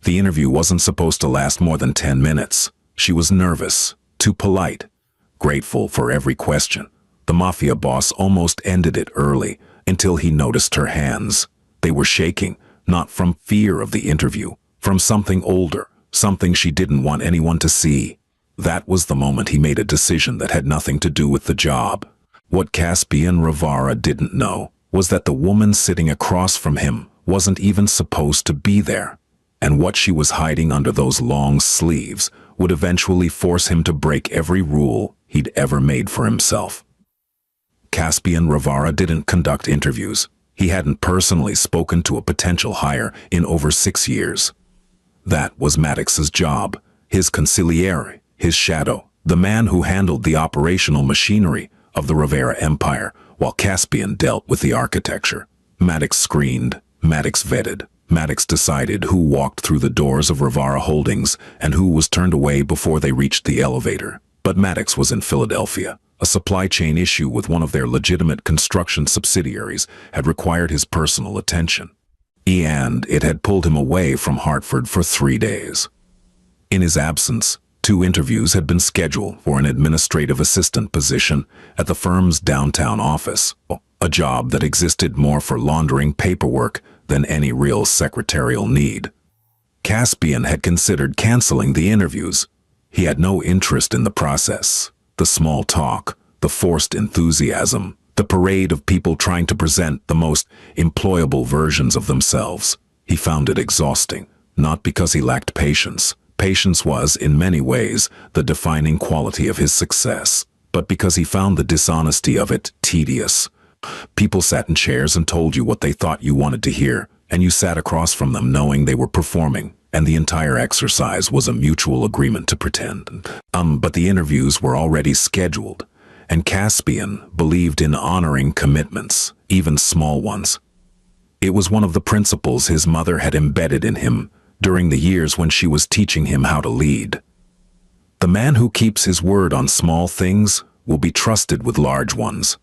The interview wasn't supposed to last more than 10 minutes. She was nervous, too polite, grateful for every question. The Mafia boss almost ended it early until he noticed her hands. They were shaking, not from fear of the interview, from something older, something she didn't want anyone to see. That was the moment he made a decision that had nothing to do with the job. What Caspian Rivera didn't know was that the woman sitting across from him wasn't even supposed to be there. And what she was hiding under those long sleeves would eventually force him to break every rule he'd ever made for himself. Caspian Rivera didn't conduct interviews. He hadn't personally spoken to a potential hire in over 6 years. That was Maddox's job, his consigliere, his shadow, the man who handled the operational machinery of the Rivera Empire, while Caspian dealt with the architecture. Maddox screened, Maddox vetted, Maddox decided who walked through the doors of Rivera Holdings and who was turned away before they reached the elevator. But Maddox was in Philadelphia. A supply chain issue with one of their legitimate construction subsidiaries had required his personal attention, and it had pulled him away from Hartford for 3 days. In his absence, 2 interviews had been scheduled for an administrative assistant position at the firm's downtown office, a job that existed more for laundering paperwork than any real secretarial need. Caspian had considered canceling the interviews. He had no interest in the process. The small talk, the forced enthusiasm, the parade of people trying to present the most employable versions of themselves. He found it exhausting, not because he lacked patience. Patience was, in many ways, the defining quality of his success, but because he found the dishonesty of it tedious. People sat in chairs and told you what they thought you wanted to hear, and you sat across from them knowing they were performing, and the entire exercise was a mutual agreement to pretend. But the interviews were already scheduled, and Caspian believed in honoring commitments, even small ones. It was one of the principles his mother had embedded in him during the years when she was teaching him how to lead. The man who keeps his word on small things will be trusted with large ones.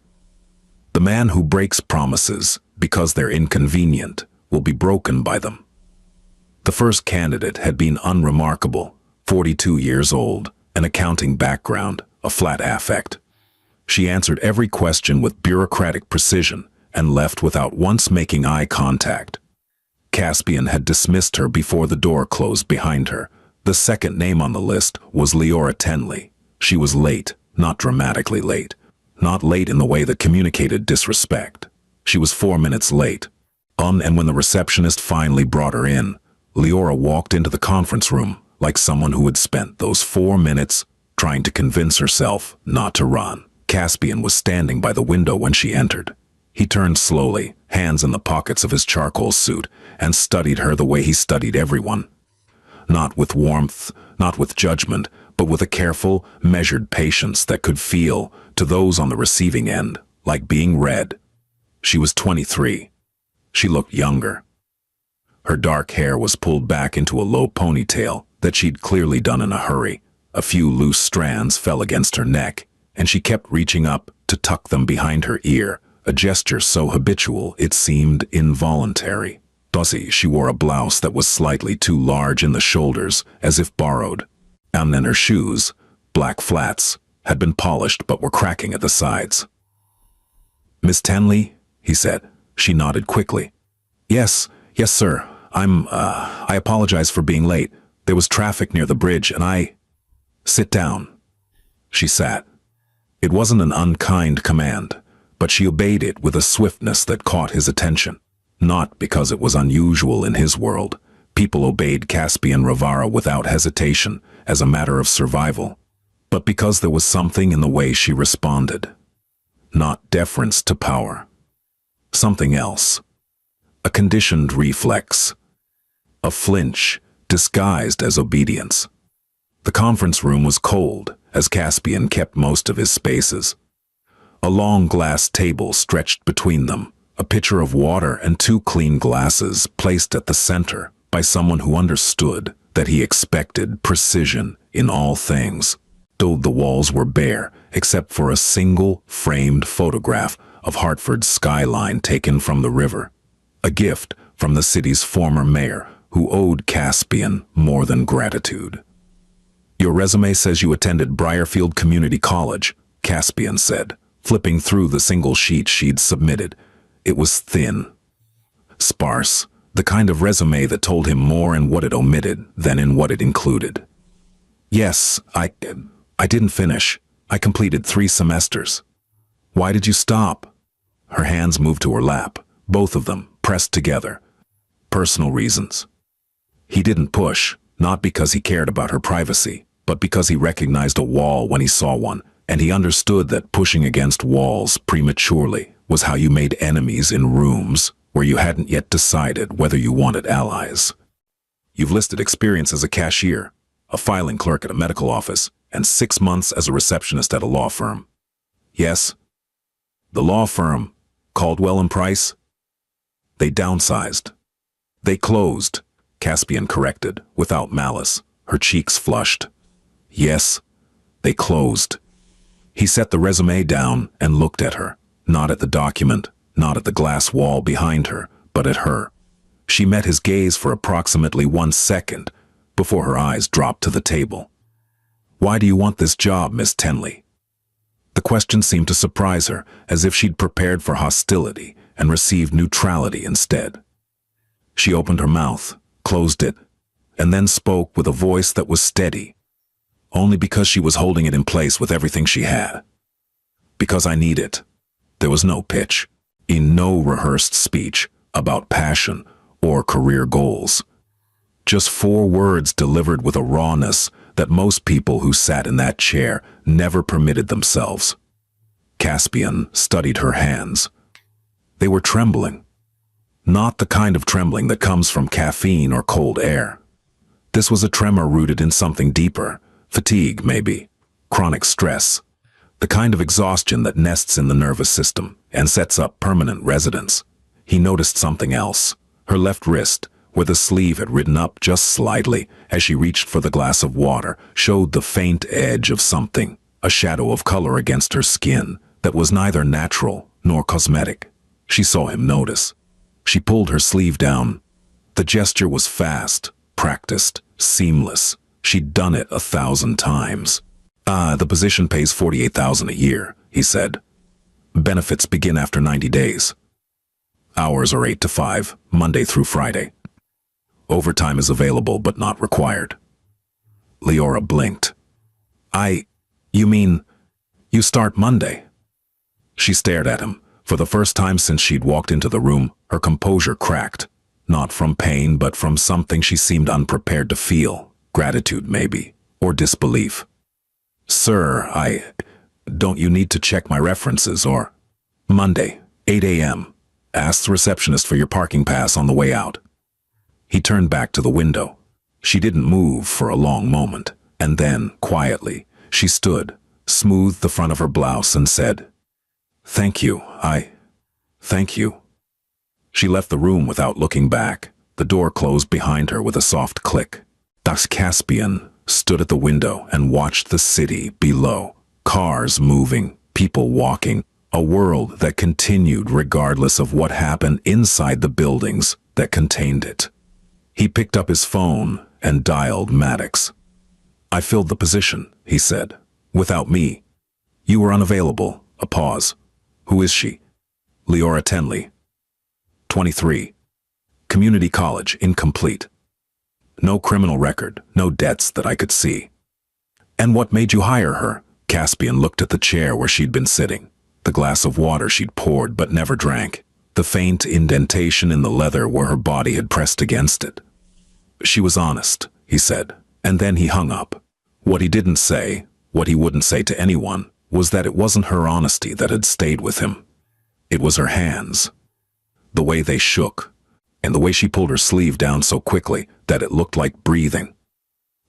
The man who breaks promises because they're inconvenient will be broken by them. The first candidate had been unremarkable, 42 years old, an accounting background, a flat affect. She answered every question with bureaucratic precision and left without once making eye contact. Caspian had dismissed her before the door closed behind her. The second name on the list was Leora Tenley. She was late, not dramatically late. Not late in the way that communicated disrespect. She was 4 minutes late. And when the receptionist finally brought her in, Leora walked into the conference room like someone who had spent those 4 minutes trying to convince herself not to run. Caspian was standing by the window when she entered. He turned slowly, hands in the pockets of his charcoal suit, and studied her the way he studied everyone. Not with warmth, not with judgment, but with a careful, measured patience that could feel, to those on the receiving end, like being read. She was 23. She looked younger. Her dark hair was pulled back into a low ponytail that she'd clearly done in a hurry. A few loose strands fell against her neck, and she kept reaching up to tuck them behind her ear, a gesture so habitual it seemed involuntary. She wore a blouse that was slightly too large in the shoulders, as if borrowed. And then her shoes, black flats, had been polished but were cracking at the sides. "Miss Tenley?" he said. She nodded quickly. Yes, sir. I apologize for being late. There was traffic near the bridge and I..." "Sit down." She sat. It wasn't an unkind command, but she obeyed it with a swiftness that caught his attention. Not because it was unusual in his world. People obeyed Caspian Rivera without hesitation, as a matter of survival. But because there was something in the way she responded. Not deference to power. Something else. A conditioned reflex. A flinch, disguised as obedience. The conference room was cold, as Caspian kept most of his spaces. A long glass table stretched between them, a pitcher of water and 2 clean glasses placed at the center by someone who understood that he expected precision in all things. Though the walls were bare, except for a single framed photograph of Hartford's skyline taken from the river. A gift from the city's former mayor, who owed Caspian more than gratitude. Your resume says you attended Briarfield Community College, Caspian said, flipping through the single sheet she'd submitted. It was thin, sparse, the kind of resume that told him more in what it omitted than in what it included. Yes, I didn't finish. I completed 3 semesters. Why did you stop? Her hands moved to her lap, both of them pressed together. Personal reasons. He didn't push, not because he cared about her privacy, but because he recognized a wall when he saw one, and he understood that pushing against walls prematurely was how you made enemies in rooms where you hadn't yet decided whether you wanted allies. You've listed experience as a cashier, a filing clerk at a medical office, and 6 months as a receptionist at a law firm. Yes? The law firm, Caldwell and Price? They downsized. They closed, Caspian corrected, without malice, her cheeks flushed. Yes, they closed. He set the resume down and looked at her, not at the document, not at the glass wall behind her, but at her. She met his gaze for approximately 1 second before her eyes dropped to the table. Why do you want this job, Miss Tenley? The question seemed to surprise her, as if she'd prepared for hostility and received neutrality instead. She opened her mouth, closed it, and then spoke with a voice that was steady, only because she was holding it in place with everything she had. Because I need it. There was no pitch, in no rehearsed speech about passion or career goals. Just 4 words delivered with a rawness that most people who sat in that chair never permitted themselves. Caspian studied her hands. They were trembling. Not the kind of trembling that comes from caffeine or cold air. This was a tremor rooted in something deeper, fatigue maybe, chronic stress, the kind of exhaustion that nests in the nervous system and sets up permanent residence. He noticed something else, her left wrist, where the sleeve had ridden up just slightly as she reached for the glass of water, showed the faint edge of something, a shadow of color against her skin that was neither natural nor cosmetic. She saw him notice. She pulled her sleeve down. The gesture was fast, practiced, seamless. She'd done it 1,000 times. The position pays $48,000 a year, he said. Benefits begin after 90 days. Hours are 8 to 5, Monday through Friday. Overtime is available but not required. Leora blinked. You mean, you start Monday? She stared at him. For the first time since she'd walked into the room, her composure cracked. Not from pain, but from something she seemed unprepared to feel. Gratitude, maybe, or disbelief. Sir, don't you need to check my references, or? Monday, 8 a.m. Ask the receptionist for your parking pass on the way out. He turned back to the window. She didn't move for a long moment, and then, quietly, she stood, smoothed the front of her blouse and said, Thank you, thank you. She left the room without looking back. The door closed behind her with a soft click. Thus Caspian stood at the window and watched the city below. Cars moving, people walking, a world that continued regardless of what happened inside the buildings that contained it. He picked up his phone and dialed Maddox. I filled the position, he said. Without me. You were unavailable. A pause. Who is she? Leora Tenley. 23. Community college, incomplete. No criminal record, no debts that I could see. And what made you hire her? Caspian looked at the chair where she'd been sitting, the glass of water she'd poured but never drank, the faint indentation in the leather where her body had pressed against it. She was honest, he said, and then he hung up. What he didn't say, what he wouldn't say to anyone, was that it wasn't her honesty that had stayed with him. It was her hands. The way they shook, and the way she pulled her sleeve down so quickly that it looked like breathing.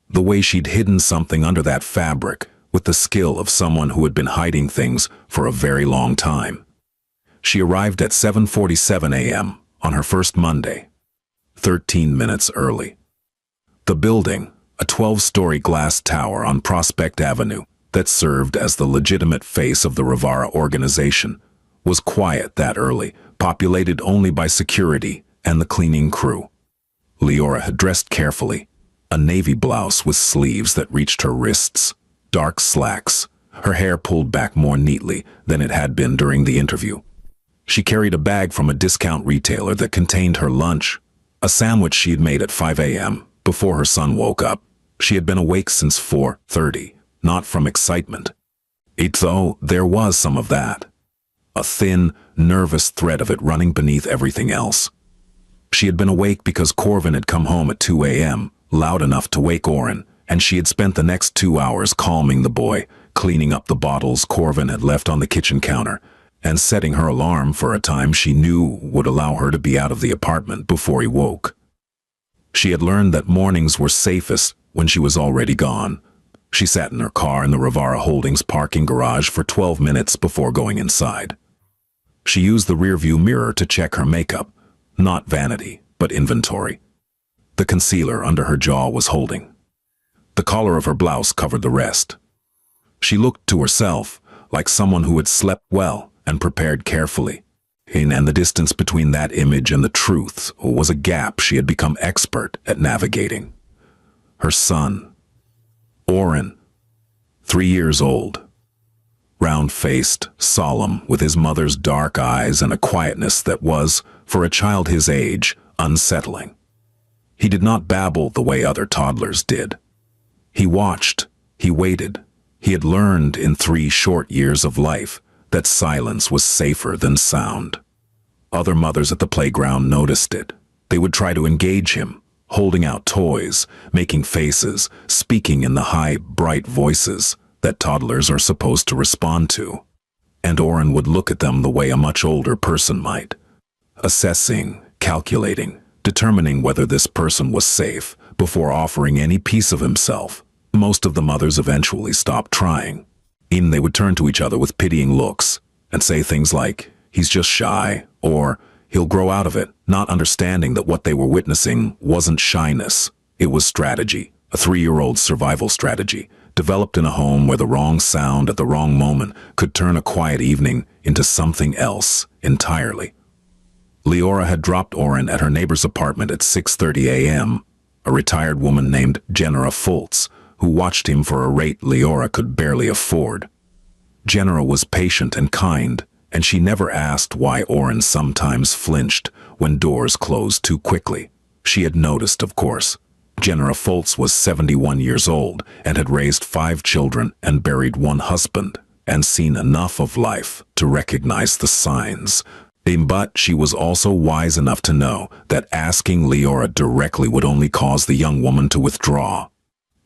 The way she'd hidden something under that fabric with the skill of someone who had been hiding things for a very long time. She arrived at 7:47 a.m. on her first Monday, 13 minutes early. The building, a 12-story glass tower on Prospect Avenue that served as the legitimate face of the Rivara organization, was quiet that early, populated only by security and the cleaning crew. Leora had dressed carefully. A navy blouse with sleeves that reached her wrists, dark slacks, her hair pulled back more neatly than it had been during the interview. She carried a bag from a discount retailer that contained her lunch, a sandwich she had made at 5 a.m. before her son woke up. She had been awake since 4:30, not from excitement. Though there was some of that. A thin, nervous thread of it running beneath everything else. She had been awake because Corvin had come home at 2 a.m., loud enough to wake Oren, and she had spent the next 2 hours calming the boy, cleaning up the bottles Corvin had left on the kitchen counter, and setting her alarm for a time she knew would allow her to be out of the apartment before he woke. She had learned that mornings were safest when she was already gone. She sat in her car in the Rivara Holdings parking garage for 12 minutes before going inside. She used the rearview mirror to check her makeup, not vanity, but inventory. The concealer under her jaw was holding. The collar of her blouse covered the rest. She looked to herself like someone who had slept well and prepared carefully. And the distance between that image and the truth was a gap she had become expert at navigating. Her son, Oren, 3 years old, round-faced, solemn, with his mother's dark eyes and a quietness that was, for a child his age, unsettling. He did not babble the way other toddlers did. He watched, he waited. He had learned in 3 short years of life that silence was safer than sound. Other mothers at the playground noticed it. They would try to engage him, holding out toys, making faces, speaking in the high, bright voices that toddlers are supposed to respond to. And Oren would look at them the way a much older person might, assessing, calculating, determining whether this person was safe before offering any piece of himself. Most of the mothers eventually stopped trying. They would turn to each other with pitying looks and say things like, "He's just shy," or "He'll grow out of it," not understanding that what they were witnessing wasn't shyness. It was strategy, a 3-year-old's survival strategy, developed in a home where the wrong sound at the wrong moment could turn a quiet evening into something else entirely. Leora had dropped Oren at her neighbor's apartment at 6:30 a.m., a retired woman named Jenera Fultz, who watched him for a rate Leora could barely afford. Jenera was patient and kind, and she never asked why Oren sometimes flinched when doors closed too quickly. She had noticed, of course. Jenera Fultz was 71 years old and had raised 5 children and buried 1 husband, and seen enough of life to recognize the signs. But she was also wise enough to know that asking Leora directly would only cause the young woman to withdraw,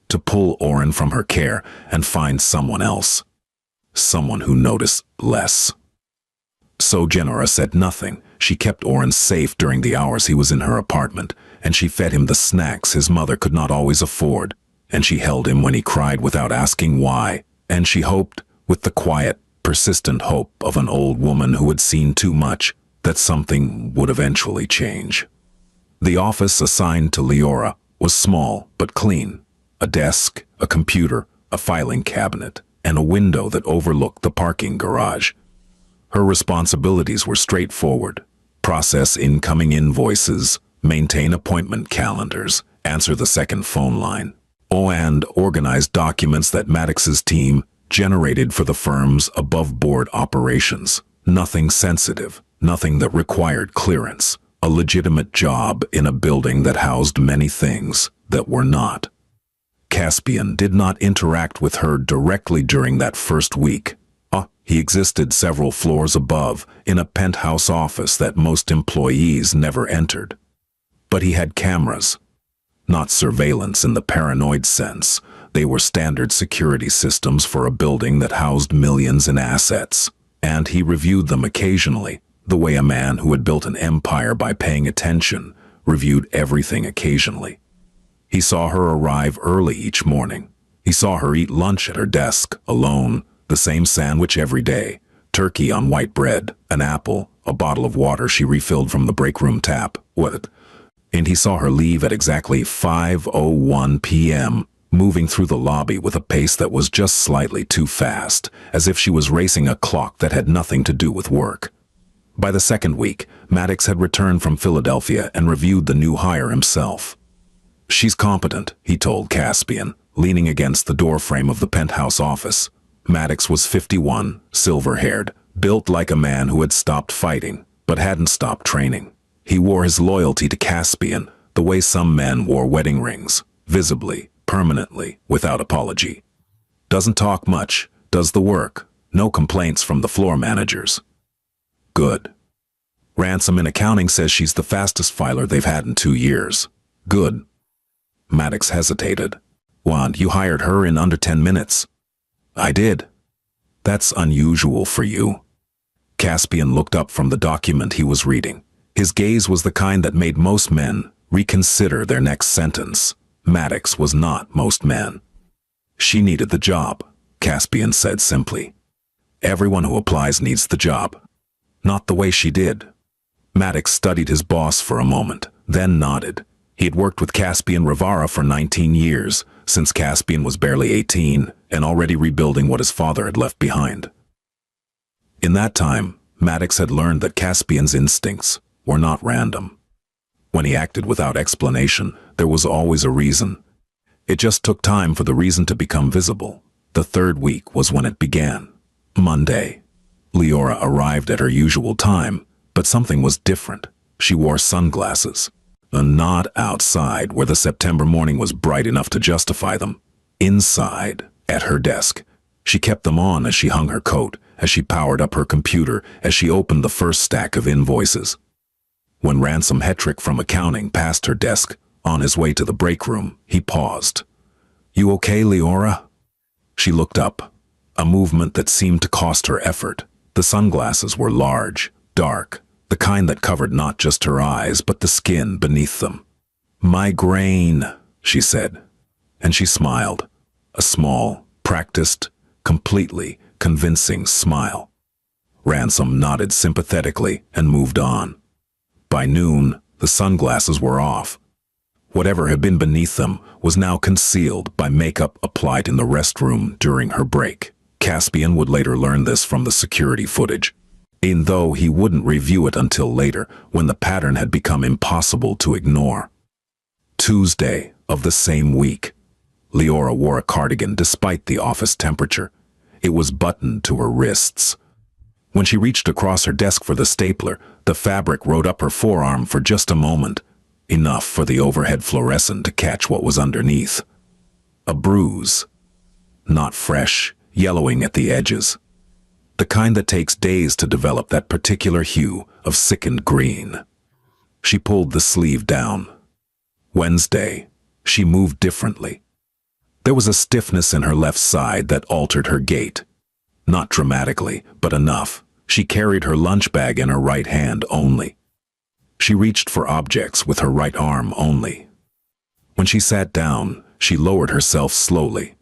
to pull Oren from her care and find someone else, someone who noticed less. So Jenera said nothing. She kept Oren safe during the hours he was in her apartment, and she fed him the snacks his mother could not always afford, and she held him when he cried without asking why, and she hoped, with the quiet, persistent hope of an old woman who had seen too much, that something would eventually change. The office assigned to Leora was small but clean. A desk, a computer, a filing cabinet, and a window that overlooked the parking garage. Her responsibilities were straightforward: process incoming invoices, maintain appointment calendars, answer the second phone line, and organize documents that Maddox's team generated for the firm's above-board operations. Nothing sensitive, nothing that required clearance. A legitimate job in a building that housed many things that were not. Caspian did not interact with her directly during that first week. He existed several floors above, in a penthouse office that most employees never entered. But he had cameras. Not surveillance in the paranoid sense. They were standard security systems for a building that housed millions in assets. And he reviewed them occasionally, the way a man who had built an empire by paying attention reviewed everything occasionally. He saw her arrive early each morning. He saw her eat lunch at her desk, alone, the same sandwich every day, turkey on white bread, an apple, a bottle of water she refilled from the break room tap. And he saw her leave at exactly 5:01 p.m., moving through the lobby with a pace that was just slightly too fast, as if she was racing a clock that had nothing to do with work. By the second week, Maddox had returned from Philadelphia and reviewed the new hire himself. "She's competent," he told Caspian, leaning against the doorframe of the penthouse office. Maddox was 51, silver-haired, built like a man who had stopped fighting, but hadn't stopped training. He wore his loyalty to Caspian the way some men wore wedding rings, visibly, permanently, without apology. Doesn't talk much, does the work. No complaints from the floor managers. Good. Ransom in accounting says she's the fastest filer they've had in 2 years. Good. Maddox hesitated. "Wand, you hired her in under 10 minutes. "I did." "That's unusual for you." Caspian looked up from the document he was reading. His gaze was the kind that made most men reconsider their next sentence. Maddox was not most men. "She needed the job," Caspian said simply. "Everyone who applies needs the job. Not the way she did." Maddox studied his boss for a moment, then nodded. He had worked with Caspian Rivara for 19 years, since Caspian was barely 18 and already rebuilding what his father had left behind. In that time, Maddox had learned that Caspian's instincts were not random. When he acted without explanation, there was always a reason. It just took time for the reason to become visible. The third week was when it began. Monday. Leora arrived at her usual time, but something was different. She wore sunglasses. And not outside, where the September morning was bright enough to justify them. Inside, at her desk. She kept them on as she hung her coat, as she powered up her computer, as she opened the first stack of invoices. When Ransom Hetrick from accounting passed her desk, on his way to the break room, he paused. "You okay, Leora?" She looked up, a movement that seemed to cost her effort. The sunglasses were large, dark, the kind that covered not just her eyes, but the skin beneath them. "Migraine," she said, and she smiled. A small, practiced, completely convincing smile. Ransom nodded sympathetically and moved on. By noon, the sunglasses were off. Whatever had been beneath them was now concealed by makeup applied in the restroom during her break. Caspian would later learn this from the security footage, even though he wouldn't review it until later, when the pattern had become impossible to ignore. Tuesday of the same week. Leora wore a cardigan despite the office temperature. It was buttoned to her wrists. When she reached across her desk for the stapler, the fabric rode up her forearm for just a moment, enough for the overhead fluorescent to catch what was underneath. A bruise. Not fresh, yellowing at the edges. The kind that takes days to develop that particular hue of sickened green. She pulled the sleeve down. Wednesday, she moved differently. There was a stiffness in her left side that altered her gait. Not dramatically, but enough. She carried her lunch bag in her right hand only. She reached for objects with her right arm only. When she sat down, she lowered herself slowly,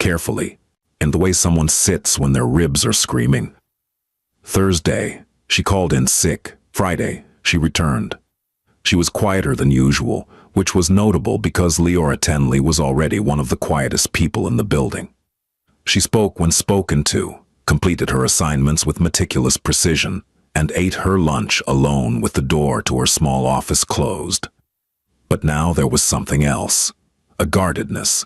carefully, in the way someone sits when their ribs are screaming. Thursday, she called in sick. Friday, she returned. She was quieter than usual, which was notable because Leora Tenley was already one of the quietest people in the building. She spoke when spoken to, completed her assignments with meticulous precision, and ate her lunch alone with the door to her small office closed. But now there was something else, a guardedness,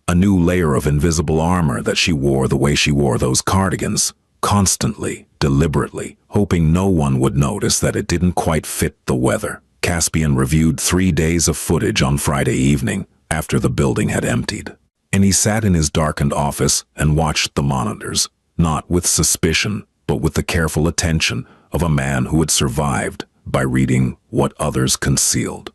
a new layer of invisible armor that she wore the way she wore those cardigans, constantly, deliberately, hoping no one would notice that it didn't quite fit the weather. Caspian reviewed 3 days of footage on Friday evening, after the building had emptied. And he sat in his darkened office and watched the monitors, not with suspicion, but with the careful attention of a man who had survived by reading what others concealed.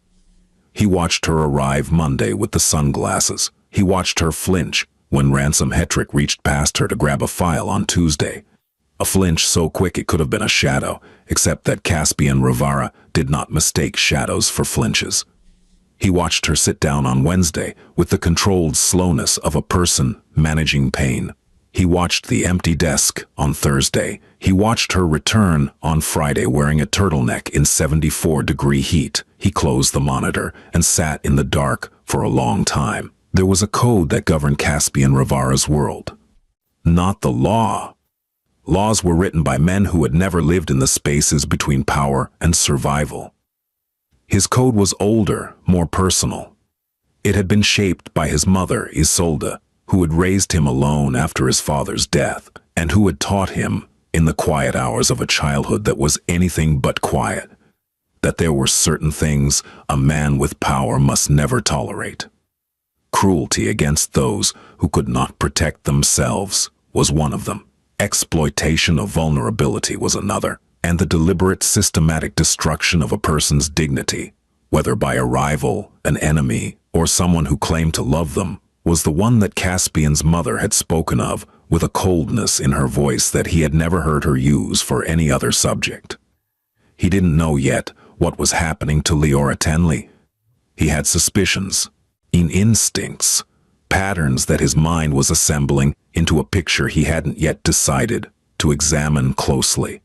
He watched her arrive Monday with the sunglasses. He watched her flinch when Ransom Hetrick reached past her to grab a file on Tuesday. A flinch so quick it could have been a shadow, except that Caspian Rivara did not mistake shadows for flinches. He watched her sit down on Wednesday with the controlled slowness of a person managing pain. He watched the empty desk on Thursday. He watched her return on Friday wearing a turtleneck in 74-degree heat. He closed the monitor and sat in the dark for a long time. There was a code that governed Caspian Rivara's world. Not the law. Laws were written by men who had never lived in the spaces between power and survival. His code was older, more personal. It had been shaped by his mother, Isolde, who had raised him alone after his father's death, and who had taught him, in the quiet hours of a childhood that was anything but quiet, that there were certain things a man with power must never tolerate. Cruelty against those who could not protect themselves was one of them. Exploitation of vulnerability was another, and the deliberate systematic destruction of a person's dignity, whether by a rival, an enemy, or someone who claimed to love them, was the one that Caspian's mother had spoken of with a coldness in her voice that he had never heard her use for any other subject. He didn't know yet what was happening to Leora Tenley. He had suspicions, instincts, patterns that his mind was assembling into a picture he hadn't yet decided to examine closely.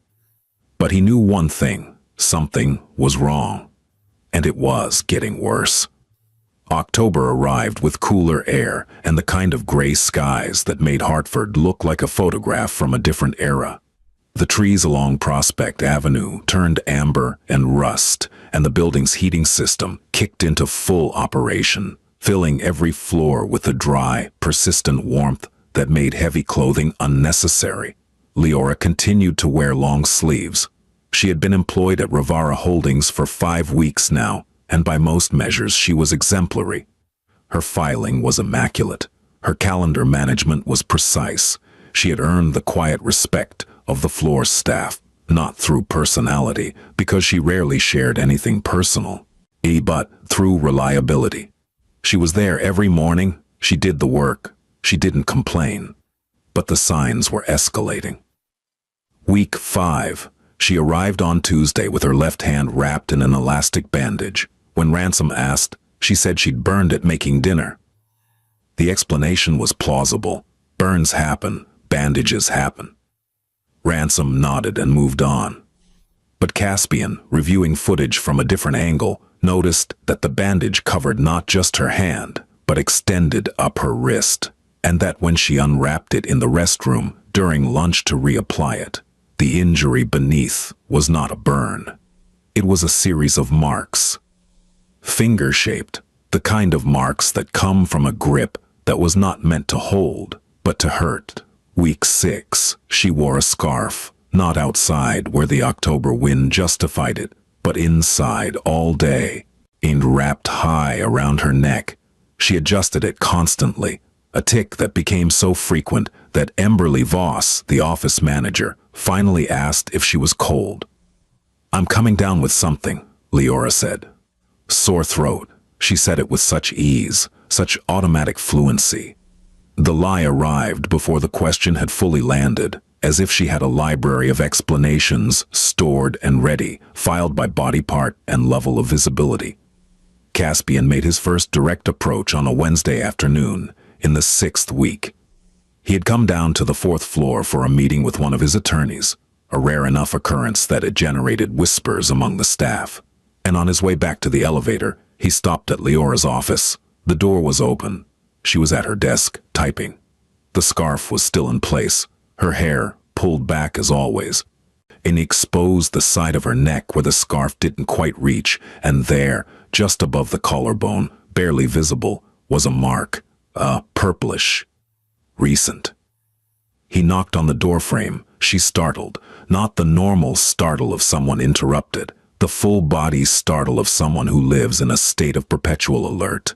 But he knew one thing: something was wrong, and it was getting worse. October arrived with cooler air and the kind of gray skies that made Hartford look like a photograph from a different era. The trees along Prospect Avenue turned amber and rust, and the building's heating system kicked into full operation, filling every floor with a dry, persistent warmth that made heavy clothing unnecessary. Leora continued to wear long sleeves. She had been employed at Rivara Holdings for 5 weeks now, and by most measures she was exemplary. Her filing was immaculate. Her calendar management was precise. She had earned the quiet respect of the floor staff, not through personality, because she rarely shared anything personal, but through reliability. She was there every morning, she did the work, she didn't complain. But the signs were escalating. Week 5. She arrived on Tuesday with her left hand wrapped in an elastic bandage. When Ransom asked, she said she'd burned it making dinner. The explanation was plausible. Burns happen, bandages happen. Ransom nodded and moved on. But Caspian, reviewing footage from a different angle, noticed that the bandage covered not just her hand, but extended up her wrist, and that when she unwrapped it in the restroom during lunch to reapply it, the injury beneath was not a burn. It was a series of marks. Finger-shaped, the kind of marks that come from a grip that was not meant to hold, but to hurt. Week 6, she wore a scarf, not outside where the October wind justified it, but inside all day, and wrapped high around her neck. She adjusted it constantly, a tic that became so frequent that Emberly Voss, the office manager, finally asked if she was cold. "I'm coming down with something," Leora said. Sore throat. She said it with such ease, such automatic fluency. The lie arrived before the question had fully landed, as if she had a library of explanations stored and ready, filed by body part and level of visibility. Caspian made his first direct approach on a Wednesday afternoon, in the 6th week. He had come down to the 4th floor for a meeting with one of his attorneys, a rare enough occurrence that it generated whispers among the staff. And on his way back to the elevator, he stopped at Leora's office. The door was open. She was at her desk, typing. The scarf was still in place, her hair pulled back as always, and exposed the side of her neck where the scarf didn't quite reach, and there, just above the collarbone, barely visible, was a mark, purplish, recent. He knocked on the doorframe. She startled, not the normal startle of someone interrupted, the full-body startle of someone who lives in a state of perpetual alert.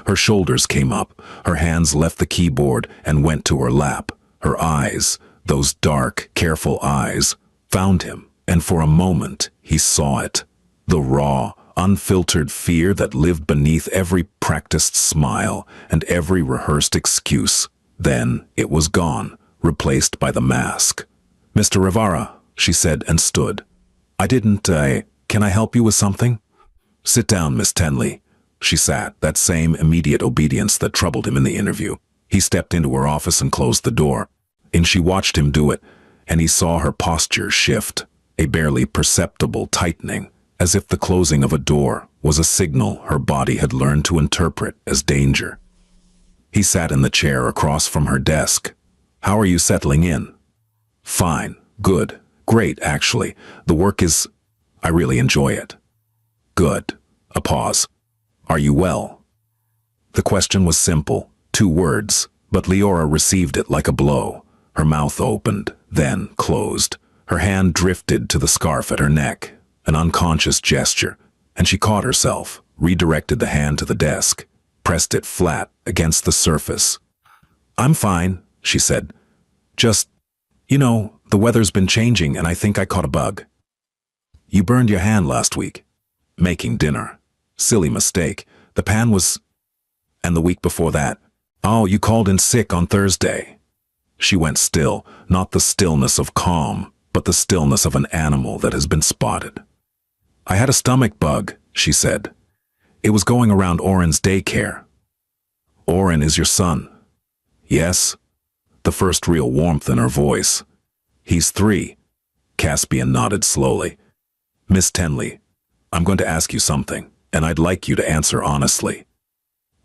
Her shoulders came up, her hands left the keyboard and went to her lap. Her eyes, those dark, careful eyes, found him, and for a moment he saw it. The raw, unfiltered fear that lived beneath every practiced smile and every rehearsed excuse. Then it was gone, replaced by the mask. "Mr. Rivara," she said and stood. Can I help you with something?" "Sit down, Miss Tenley." She sat, that same immediate obedience that troubled him in the interview. He stepped into her office and closed the door, and she watched him do it, and he saw her posture shift, a barely perceptible tightening, as if the closing of a door was a signal her body had learned to interpret as danger. He sat in the chair across from her desk. "How are you settling in?" Fine. Good. Great, actually. The work is... I really enjoy it. Good. A pause. Are you well? The question was simple, 2 words, but Leora received it like a blow. Her mouth opened, then closed. Her hand drifted to the scarf at her neck, an unconscious gesture, and she caught herself, redirected the hand to the desk, pressed it flat against the surface. I'm fine, she said. Just, the weather's been changing and I think I caught a bug. You burned your hand last week. Making dinner. Silly mistake. The pan was... And the week before that. Oh, you called in sick on Thursday. She went still, not the stillness of calm, but the stillness of an animal that has been spotted. I had a stomach bug, she said. It was going around Oren's daycare. Oren is your son. Yes. The first real warmth in her voice. He's 3. Caspian nodded slowly. Miss Tenley, I'm going to ask you something, and I'd like you to answer honestly.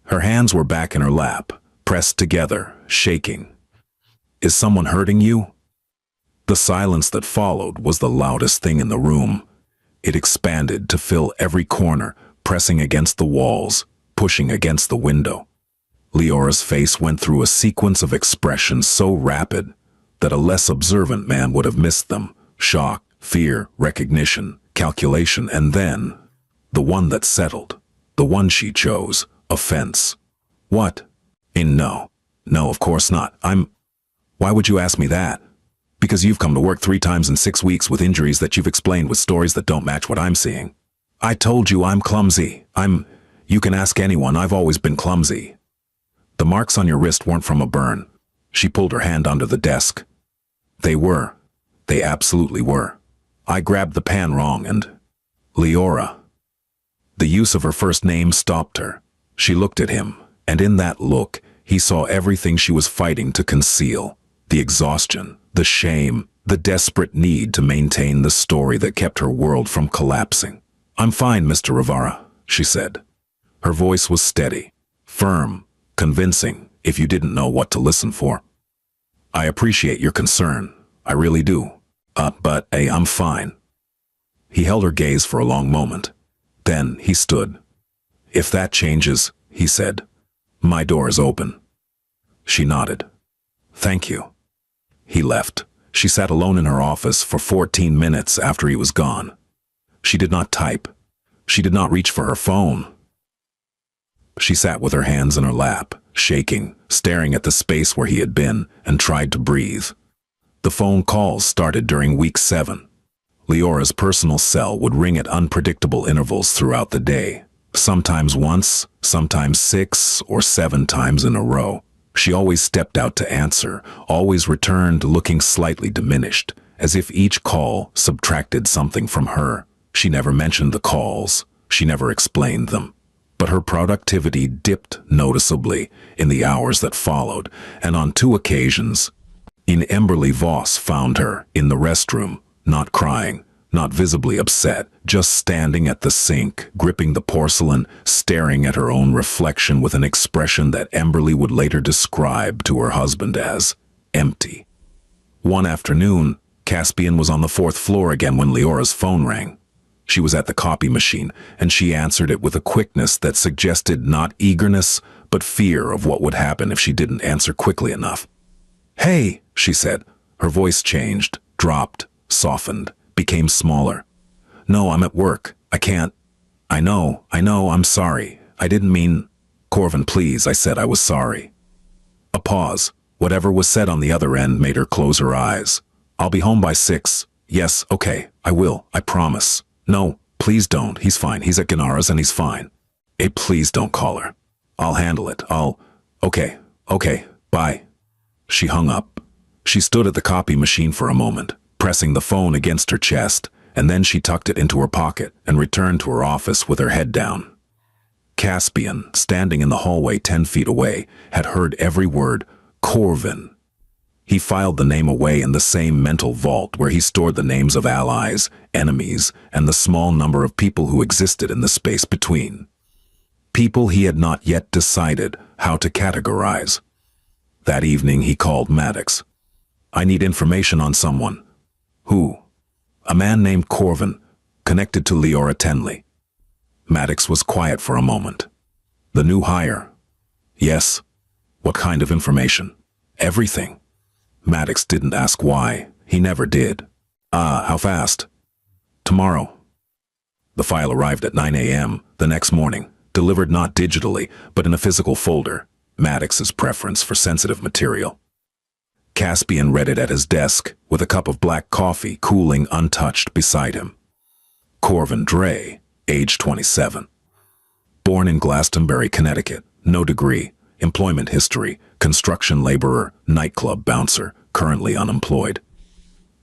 Her hands were back in her lap, pressed together, shaking. Is someone hurting you? The silence that followed was the loudest thing in the room. It expanded to fill every corner, pressing against the walls, pushing against the window. Leora's face went through a sequence of expressions so rapid that a less observant man would have missed them. Shock, fear, recognition, calculation, and then, the one that settled, the one she chose, offense. What? No, of course not. Why would you ask me that? Because you've come to work 3 times in 6 weeks with injuries that you've explained with stories that don't match what I'm seeing. I told you I'm clumsy. You can ask anyone, I've always been clumsy. The marks on your wrist weren't from a burn. She pulled her hand under the desk. They were. They absolutely were. I grabbed the pan wrong and... Leora. The use of her first name stopped her. She looked at him, and in that look, he saw everything she was fighting to conceal. The exhaustion, the shame, the desperate need to maintain the story that kept her world from collapsing. I'm fine, Mr. Rivara, she said. Her voice was steady, firm, convincing, if you didn't know what to listen for. I appreciate your concern. I really do. But I'm fine. He held her gaze for a long moment. Then he stood. If that changes, he said, my door is open. She nodded. Thank you. He left. She sat alone in her office for 14 minutes after he was gone. She did not type. She did not reach for her phone. She sat with her hands in her lap, shaking, staring at the space where he had been, and tried to breathe. The phone calls started during week 7. Leora's personal cell would ring at unpredictable intervals throughout the day, sometimes once, sometimes 6 or 7 times in a row. She always stepped out to answer, always returned looking slightly diminished, as if each call subtracted something from her. She never mentioned the calls, she never explained them. But her productivity dipped noticeably in the hours that followed, and on 2 occasions, Emberly Voss found her in the restroom, not crying, not visibly upset, just standing at the sink, gripping the porcelain, staring at her own reflection with an expression that Emberly would later describe to her husband as empty. One afternoon, Caspian was on the 4th floor again when Leora's phone rang. She was at the copy machine, and she answered it with a quickness that suggested not eagerness, but fear of what would happen if she didn't answer quickly enough. Hey, she said. Her voice changed, dropped, softened, became smaller. No, I'm at work. I can't. I know, I'm sorry. I didn't mean... Corvin, please, I said I was sorry. A pause. Whatever was said on the other end made her close her eyes. I'll be home by 6. Yes, okay, I will, I promise. No, please don't. He's fine. He's at Ganara's and he's fine. Hey, please don't call her. I'll handle it. Okay, bye. She hung up. She stood at the copy machine for a moment, pressing the phone against her chest, and then she tucked it into her pocket and returned to her office with her head down. Caspian, standing in the hallway 10 feet away, had heard every word, Corvin. He filed the name away in the same mental vault where he stored the names of allies, enemies, and the small number of people who existed in the space between. People he had not yet decided how to categorize. That evening he called Maddox. I need information on someone. Who? A man named Corvin, connected to Leora Tenley. Maddox was quiet for a moment. The new hire. Yes. What kind of information? Everything. Maddox didn't ask why. He never did. How fast? Tomorrow. The file arrived at 9 a.m. the next morning, delivered not digitally, but in a physical folder, Maddox's preference for sensitive material. Caspian read it at his desk, with a cup of black coffee cooling untouched beside him. Corvin Dre, age 27. Born in Glastonbury, Connecticut, no degree, employment history, construction laborer, nightclub bouncer, currently unemployed.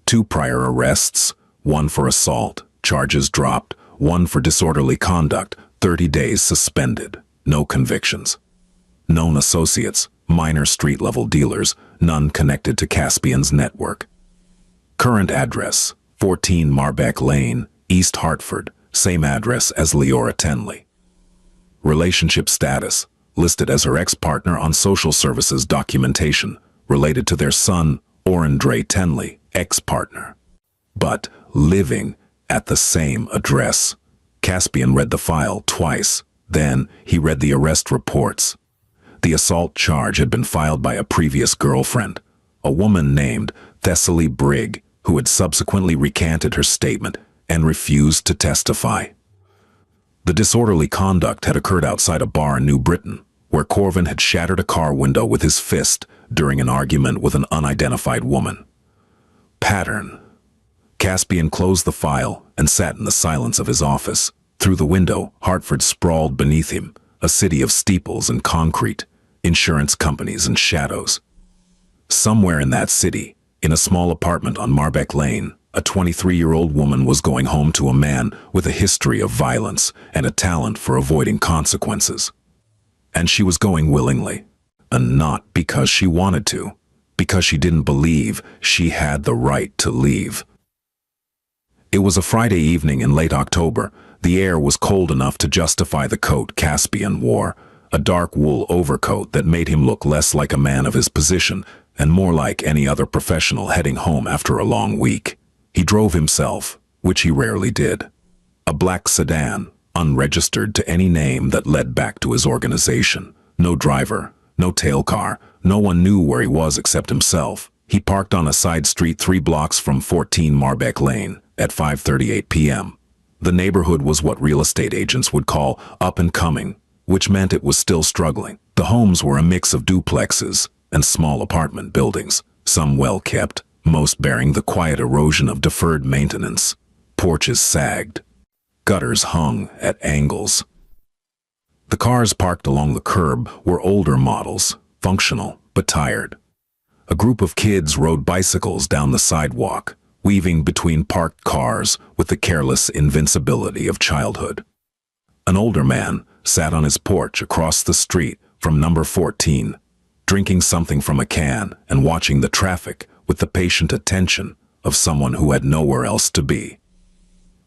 2 prior arrests, 1 for assault, charges dropped, 1 for disorderly conduct, 30 days suspended, no convictions. Known associates, minor street-level dealers, none connected to Caspian's network. Current address, 14 Marbeck Lane, East Hartford, same address as Leora Tenley. Relationship status, listed as her ex-partner on social services documentation, related to their son, Oren Dre Tenley, ex-partner. But living at the same address. Caspian read the file twice. Then he read the arrest reports. The assault charge had been filed by a previous girlfriend, a woman named Thessaly Brigg, who had subsequently recanted her statement and refused to testify. The disorderly conduct had occurred outside a bar in New Britain, where Corvin had shattered a car window with his fist during an argument with an unidentified woman. Pattern. Caspian closed the file and sat in the silence of his office. Through the window, Hartford sprawled beneath him, a city of steeples and concrete, insurance companies and shadows. Somewhere in that city, in a small apartment on Marbeck Lane, a 23-year-old woman was going home to a man with a history of violence and a talent for avoiding consequences. And she was going willingly, and not because she wanted to, because she didn't believe she had the right to leave. It was a Friday evening in late October. The air was cold enough to justify the coat Caspian wore, a dark wool overcoat that made him look less like a man of his position and more like any other professional heading home after a long week. He drove himself, which he rarely did. A black sedan, unregistered to any name that led back to his organization. No driver, no tail car, no one knew where he was except himself. He parked on a side street 3 blocks from 14 Marbeck Lane at 5:38 p.m. The neighborhood was what real estate agents would call up and coming, which meant it was still struggling. The homes were a mix of duplexes and small apartment buildings, some well-kept, most bearing the quiet erosion of deferred maintenance. Porches sagged. Gutters hung at angles. The cars parked along the curb were older models, functional but tired. A group of kids rode bicycles down the sidewalk, weaving between parked cars with the careless invincibility of childhood. An older man sat on his porch across the street from number 14, drinking something from a can and watching the traffic with the patient attention of someone who had nowhere else to be.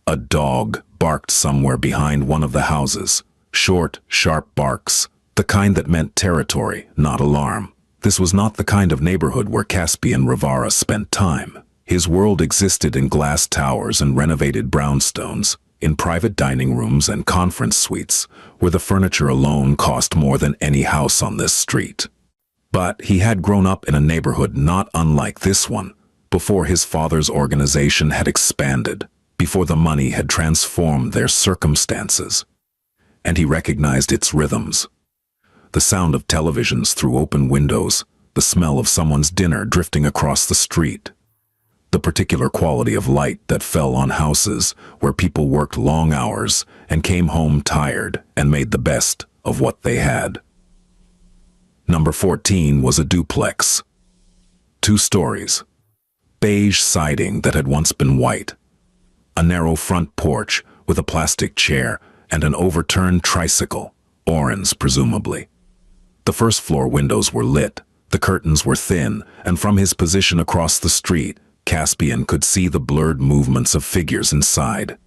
A dog barked somewhere behind one of the houses, short, sharp barks, the kind that meant territory, not alarm. This was not the kind of neighborhood where Caspian Rivara spent time. His world existed in glass towers and renovated brownstones, in private dining rooms and conference suites, where the furniture alone cost more than any house on this street. But he had grown up in a neighborhood not unlike this one, before his father's organization had expanded, before the money had transformed their circumstances. And he recognized its rhythms. The sound of televisions through open windows, the smell of someone's dinner drifting across the street, the particular quality of light that fell on houses where people worked long hours and came home tired and made the best of what they had. Number 14 was a duplex. 2 stories. Beige siding that had once been white. A narrow front porch with a plastic chair and an overturned tricycle, Oren's presumably. The first floor windows were lit, the curtains were thin, and from his position across the street, Caspian could see the blurred movements of figures inside.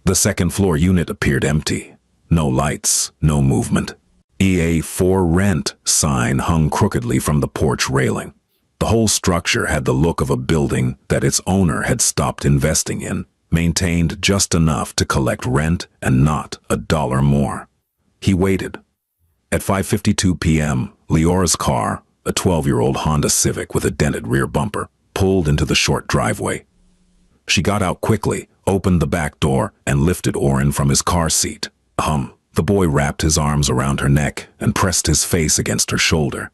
The second floor unit appeared empty. No lights, no movement. EA for rent sign hung crookedly from the porch railing. The whole structure had the look of a building that its owner had stopped investing in, maintained just enough to collect rent and not a dollar more. He waited. At 5:52 p.m., Leora's car, a 12-year-old Honda Civic with a dented rear bumper, pulled into the short driveway. She got out quickly, opened the back door, and lifted Oren from his car seat. The boy wrapped his arms around her neck and pressed his face against her shoulder.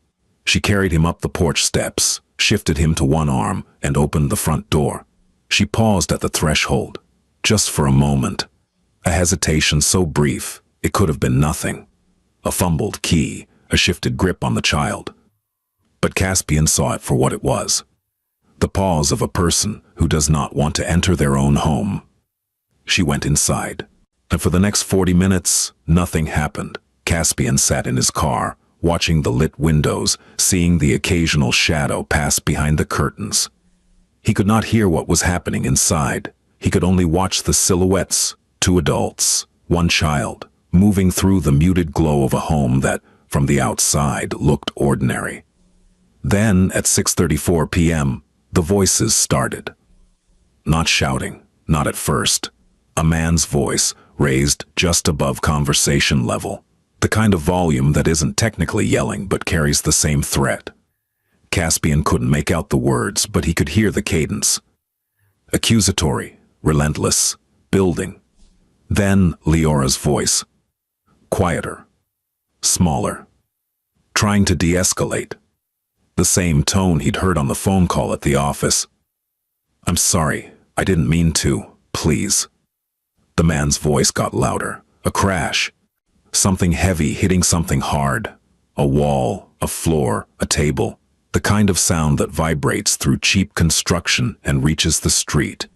She carried him up the porch steps, shifted him to one arm, and opened the front door. She paused at the threshold, just for a moment. A hesitation so brief, it could have been nothing. A fumbled key, a shifted grip on the child. But Caspian saw it for what it was. The pause of a person who does not want to enter their own home. She went inside, and for the next 40 minutes, nothing happened. Caspian sat in his car, watching the lit windows, seeing the occasional shadow pass behind the curtains. He could not hear what was happening inside. He could only watch the silhouettes, 2 adults, 1 child, moving through the muted glow of a home that, from the outside, looked ordinary. Then, at 6:34 p.m., the voices started. Not shouting, not at first. A man's voice, raised just above conversation level. The kind of volume that isn't technically yelling but carries the same threat. Caspian couldn't make out the words, but he could hear the cadence. Accusatory, relentless, building. Then Leora's voice. Quieter. Smaller. Trying to de-escalate. The same tone he'd heard on the phone call at the office. "I'm sorry, I didn't mean to, please." The man's voice got louder. A crash. Something heavy hitting something hard. A wall, a floor, a table. The kind of sound that vibrates through cheap construction and reaches the street.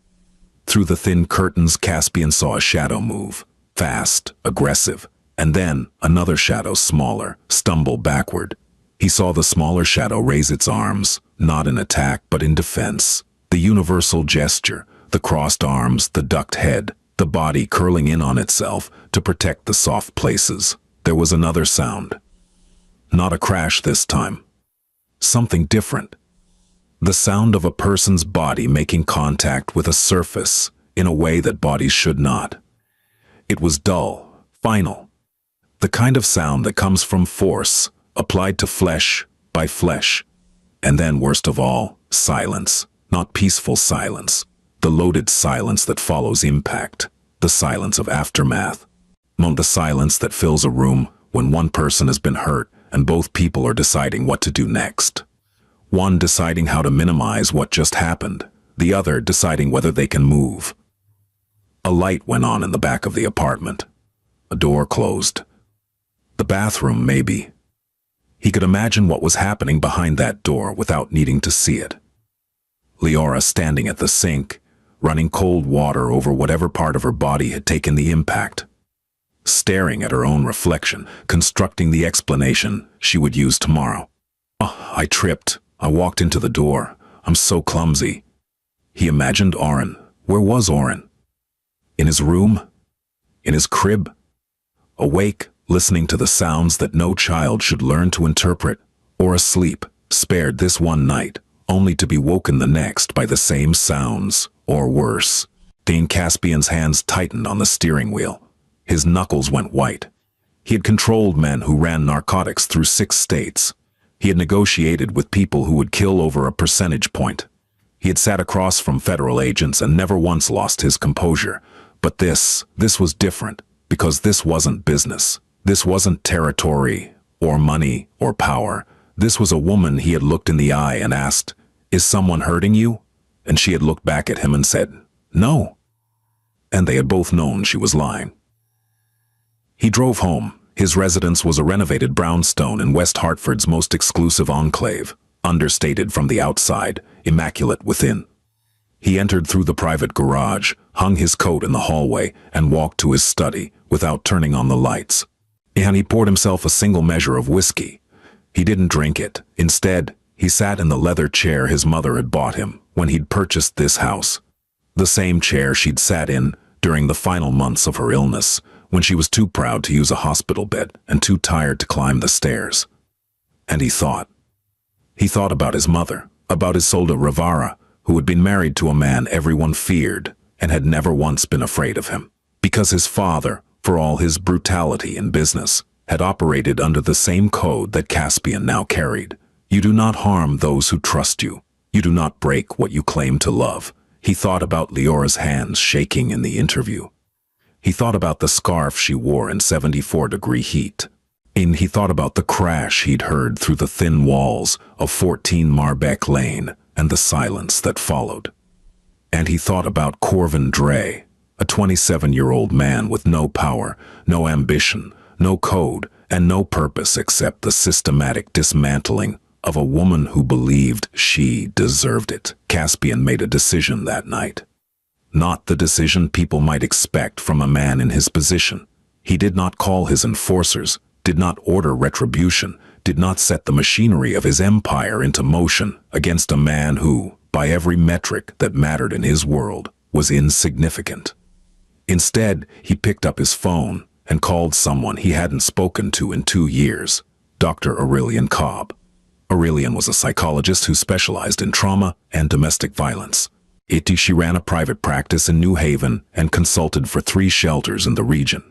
Through the thin curtains, Caspian saw a shadow move. Fast, aggressive. And then another shadow, smaller, stumble backward. He saw the smaller shadow raise its arms, not in attack but in defense. The universal gesture, the crossed arms, the ducked head, the body curling in on itself to protect the soft places. There was another sound. Not a crash this time. Something different. The sound of a person's body making contact with a surface in a way that bodies should not. It was dull, final. The kind of sound that comes from force, applied to flesh by flesh. And then, worst of all, silence. Not peaceful silence. The loaded silence that follows impact. The silence of aftermath. The silence that fills a room when one person has been hurt and both people are deciding what to do next. One deciding how to minimize what just happened. The other deciding whether they can move. A light went on in the back of the apartment. A door closed. The bathroom, maybe. He could imagine what was happening behind that door without needing to see it. Leora standing at the sink, running cold water over whatever part of her body had taken the impact. Staring at her own reflection, constructing the explanation she would use tomorrow. "Oh, I tripped. I walked into the door. I'm so clumsy." He imagined Oren. Where was Oren? In his room? In his crib? Awake, listening to the sounds that no child should learn to interpret, or asleep, spared this one night, only to be woken the next by the same sounds, or worse. Dane Caspian's hands tightened on the steering wheel. His knuckles went white. He had controlled men who ran narcotics through 6 states. He had negotiated with people who would kill over a percentage point. He had sat across from federal agents and never once lost his composure. But this was different, because this wasn't business. This wasn't territory, or money, or power. This was a woman he had looked in the eye and asked, "Is someone hurting you?" And she had looked back at him and said, "No." And they had both known she was lying. He drove home. His residence was a renovated brownstone in West Hartford's most exclusive enclave, understated from the outside, immaculate within. He entered through the private garage, hung his coat in the hallway, and walked to his study without turning on the lights. And he poured himself a single measure of whiskey. He didn't drink it. Instead, he sat in the leather chair his mother had bought him when he'd purchased this house. The same chair she'd sat in during the final months of her illness, when she was too proud to use a hospital bed and too tired to climb the stairs. And he thought. He thought about his mother, About Isolde Rivara, who had been married to a man everyone feared and had never once been afraid of him. Because his father, for all his brutality in business, had operated under the same code that Caspian now carried. You do not harm those who trust you. You do not break what you claim to love. He thought about Leora's hands shaking in the interview. He thought about the scarf she wore in 74-degree heat. And he thought about the crash he'd heard through the thin walls of 14 Marbeck Lane and the silence that followed. And he thought about Corvin Dre, a 27-year-old man with no power, no ambition, no code, and no purpose except the systematic dismantling of a woman who believed she deserved it. Caspian made a decision that night. Not the decision people might expect from a man in his position. He did not call his enforcers, did not order retribution, did not set the machinery of his empire into motion against a man who, by every metric that mattered in his world, was insignificant. Instead, he picked up his phone and called someone he hadn't spoken to in 2 years, Dr. Aurelian Cobb. Aurelian was a psychologist who specialized in trauma and domestic violence. She ran a private practice in New Haven and consulted for 3 shelters in the region.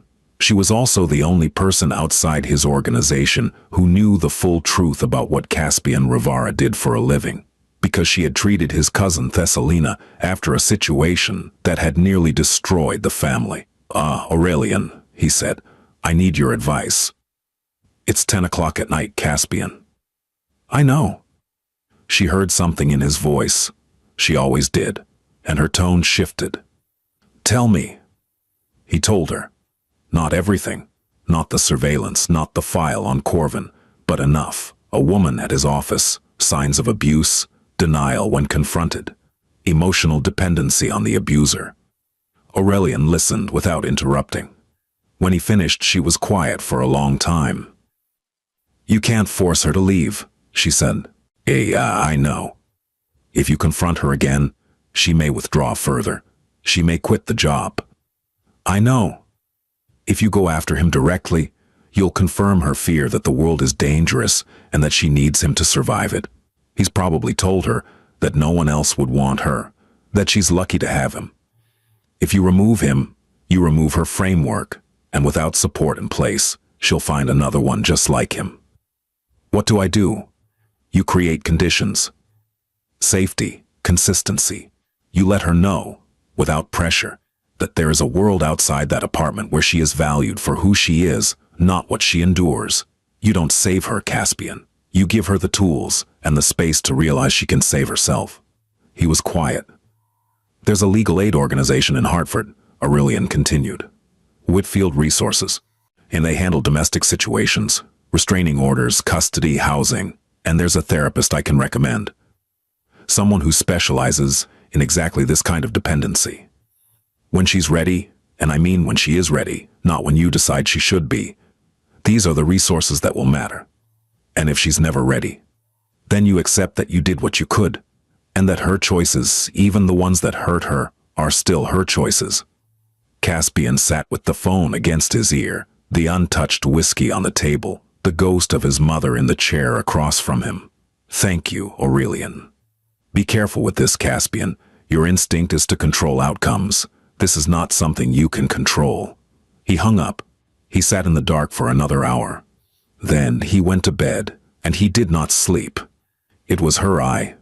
She was also the only person outside his organization who knew the full truth about what Caspian Rivara did for a living, because she had treated his cousin Thessalina after a situation that had nearly destroyed the family. Aurelian, he said, I need your advice. It's 10 o'clock at night, Caspian. I know. She heard something in his voice. She always did, and her tone shifted. Tell me. He told her. Not everything. Not the surveillance, not the file on Corvin, but enough. A woman at his office, signs of abuse, denial when confronted, emotional dependency on the abuser. Aurelian listened without interrupting. When he finished, she was quiet for a long time. You can't force her to leave, she said. I know. If you confront her again, she may withdraw further. She may quit the job. I know. If you go after him directly, you'll confirm her fear that the world is dangerous and that she needs him to survive it. He's probably told her that no one else would want her, that she's lucky to have him. If you remove him, you remove her framework, and without support in place, she'll find another one just like him. What do I do? You create conditions. Safety, consistency. You let her know, without pressure, that there is a world outside that apartment where she is valued for who she is, not what she endures. You don't save her, Caspian. You give her the tools and the space to realize she can save herself. He was quiet. There's a legal aid organization in Hartford, Aurelian continued. Whitfield Resources. And they handle domestic situations, restraining orders, custody, housing, and there's a therapist I can recommend. Someone who specializes in exactly this kind of dependency. When she's ready, and I mean when she is ready, not when you decide she should be, these are the resources that will matter. And if she's never ready, then you accept that you did what you could, and that her choices, even the ones that hurt her, are still her choices. Caspian sat with the phone against his ear, the untouched whiskey on the table, the ghost of his mother in the chair across from him. Thank you, Aurelian. Be careful with this, Caspian. Your instinct is to control outcomes. This is not something you can control. He hung up. He sat in the dark for another hour. Then he went to bed, and he did not sleep. It was her eye,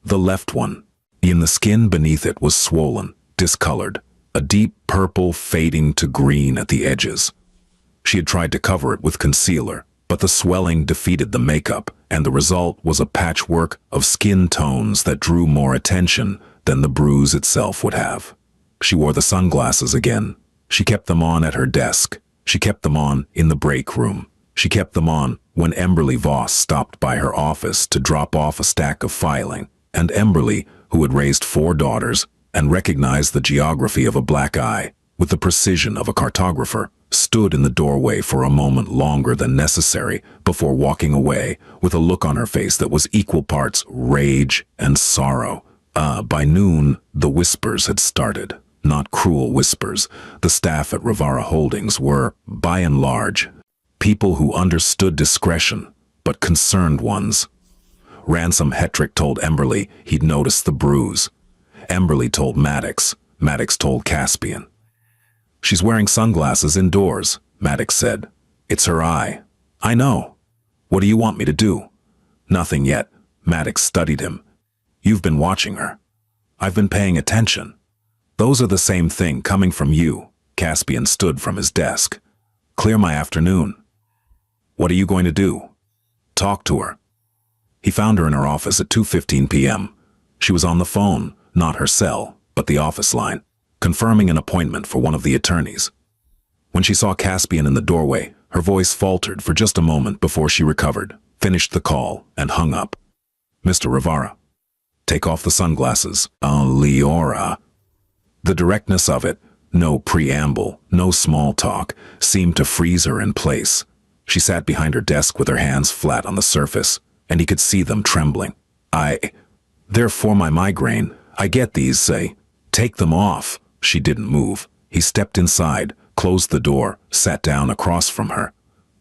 the left one. And the skin beneath it was swollen, discolored, a deep purple fading to green at the edges. She had tried to cover it with concealer, but the swelling defeated the makeup, and the result was a patchwork of skin tones that drew more attention than the bruise itself would have. She wore the sunglasses again. She kept them on at her desk. She kept them on in the break room. She kept them on when Emberly Voss stopped by her office to drop off a stack of filing, and Emberly, who had raised 4 daughters and recognized the geography of a black eye with the precision of a cartographer, stood in the doorway for a moment longer than necessary before walking away with a look on her face that was equal parts rage and sorrow. By noon, the whispers had started. Not cruel whispers. The staff at Rivara Holdings were, by and large, people who understood discretion, but concerned ones. Ransom Hetrick told Emberly he'd noticed the bruise. Emberly told Maddox. Maddox told Caspian. She's wearing sunglasses indoors, Maddox said. It's her eye. I know. What do you want me to do? Nothing yet. Maddox studied him. You've been watching her. I've been paying attention. Those are the same thing coming from you. Caspian stood from his desk. Clear my afternoon. What are you going to do? Talk to her. He found her in her office at 2:15 p.m. She was on the phone, not her cell, but the office line, confirming an appointment for one of the attorneys. When she saw Caspian in the doorway, her voice faltered for just a moment before she recovered, finished the call, and hung up. Mr. Rivera. Take off the sunglasses. Leora. The directness of it, no preamble, no small talk, seemed to freeze her in place. She sat behind her desk with her hands flat on the surface, and he could see them trembling. They're for my migraine. I get these, say. Take them off. She didn't move. He stepped inside, closed the door, sat down across from her.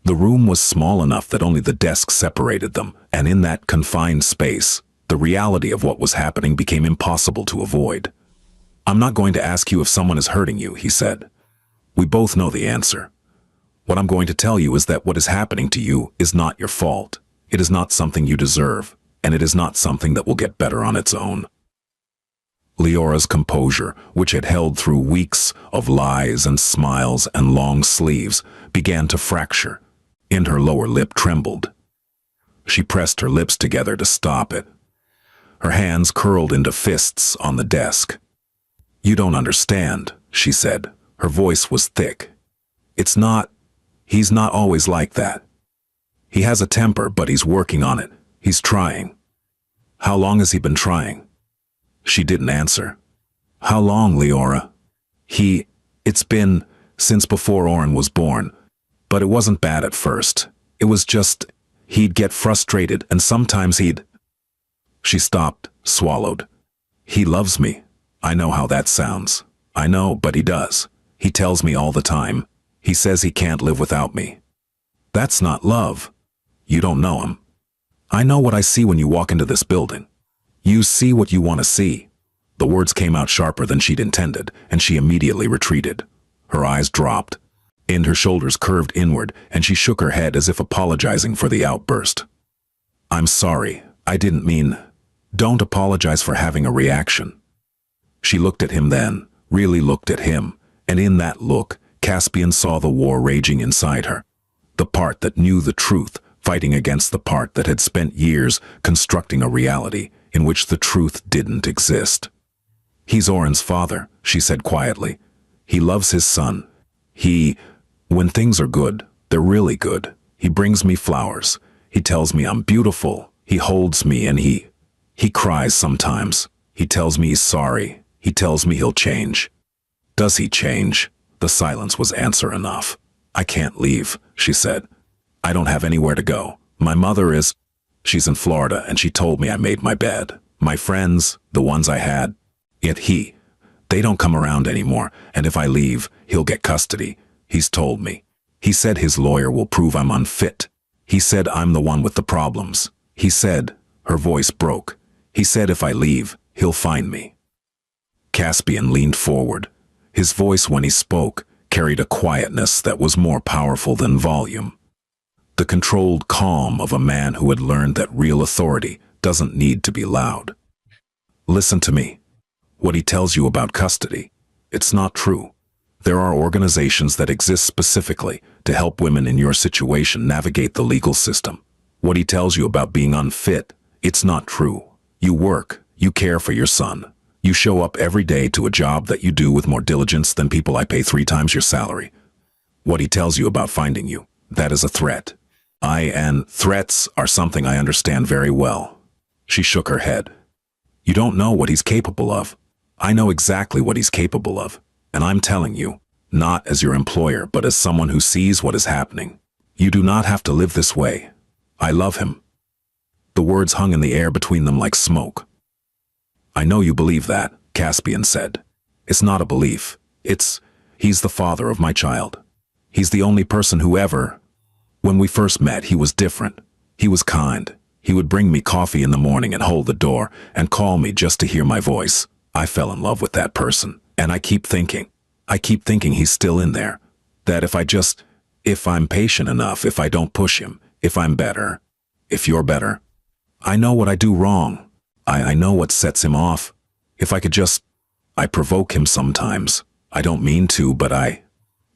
The room was small enough that only the desk separated them, and in that confined space, the reality of what was happening became impossible to avoid. I'm not going to ask you if someone is hurting you, he said. We both know the answer. What I'm going to tell you is that what is happening to you is not your fault. It is not something you deserve, and it is not something that will get better on its own. Leora's composure, which had held through weeks of lies and smiles and long sleeves, began to fracture, and her lower lip trembled. She pressed her lips together to stop it. Her hands curled into fists on the desk. You don't understand, she said. Her voice was thick. He's not always like that. He has a temper, but he's working on it. He's trying. How long has he been trying? She didn't answer. How long, Leora? It's been since before Oren was born. But it wasn't bad at first. It was just, he'd get frustrated and sometimes he'd... She stopped, swallowed. He loves me. I know how that sounds. I know, but he does. He tells me all the time. He says he can't live without me. That's not love. You don't know him. I know what I see when you walk into this building. You see what you want to see. The words came out sharper than she'd intended, and she immediately retreated. Her eyes dropped, and her shoulders curved inward, and she shook her head as if apologizing for the outburst. I'm sorry. I didn't mean... Don't apologize for having a reaction. She looked at him then, really looked at him, and in that look, Caspian saw the war raging inside her. The part that knew the truth, fighting against the part that had spent years constructing a reality in which the truth didn't exist. He's Oren's father, she said quietly. He loves his son. When things are good, they're really good. He brings me flowers. He tells me I'm beautiful. He holds me and he cries sometimes. He tells me he's sorry. He tells me he'll change. Does he change? The silence was answer enough. I can't leave, she said. I don't have anywhere to go. My mother is... She's in Florida and she told me I made my bed. My friends, the ones I had, yet they don't come around anymore, and if I leave, he'll get custody. He's told me. He said his lawyer will prove I'm unfit. He said I'm the one with the problems. He said, her voice broke. He said if I leave, he'll find me. Caspian leaned forward. His voice when he spoke carried a quietness that was more powerful than volume. The controlled calm of a man who had learned that real authority doesn't need to be loud. Listen to me. What he tells you about custody, it's not true. There are organizations that exist specifically to help women in your situation navigate the legal system. What he tells you about being unfit, it's not true. You work, you care for your son. You show up every day to a job that you do with more diligence than people I pay 3 times your salary. What he tells you about finding you, that is a threat. Threats are something I understand very well. She shook her head. You don't know what he's capable of. I know exactly what he's capable of, and I'm telling you, not as your employer, but as someone who sees what is happening. You do not have to live this way. I love him. The words hung in the air between them like smoke. I know you believe that, Caspian said. It's not a belief. He's the father of my child. He's the only person who ever... When we first met, he was different. He was kind. He would bring me coffee in the morning and hold the door and call me just to hear my voice. I fell in love with that person, and I keep thinking he's still in there. That if I'm patient enough, if I don't push him, if I'm better, if you're better. I know what I do wrong. I know what sets him off. If I could just, I provoke him sometimes. I don't mean to, but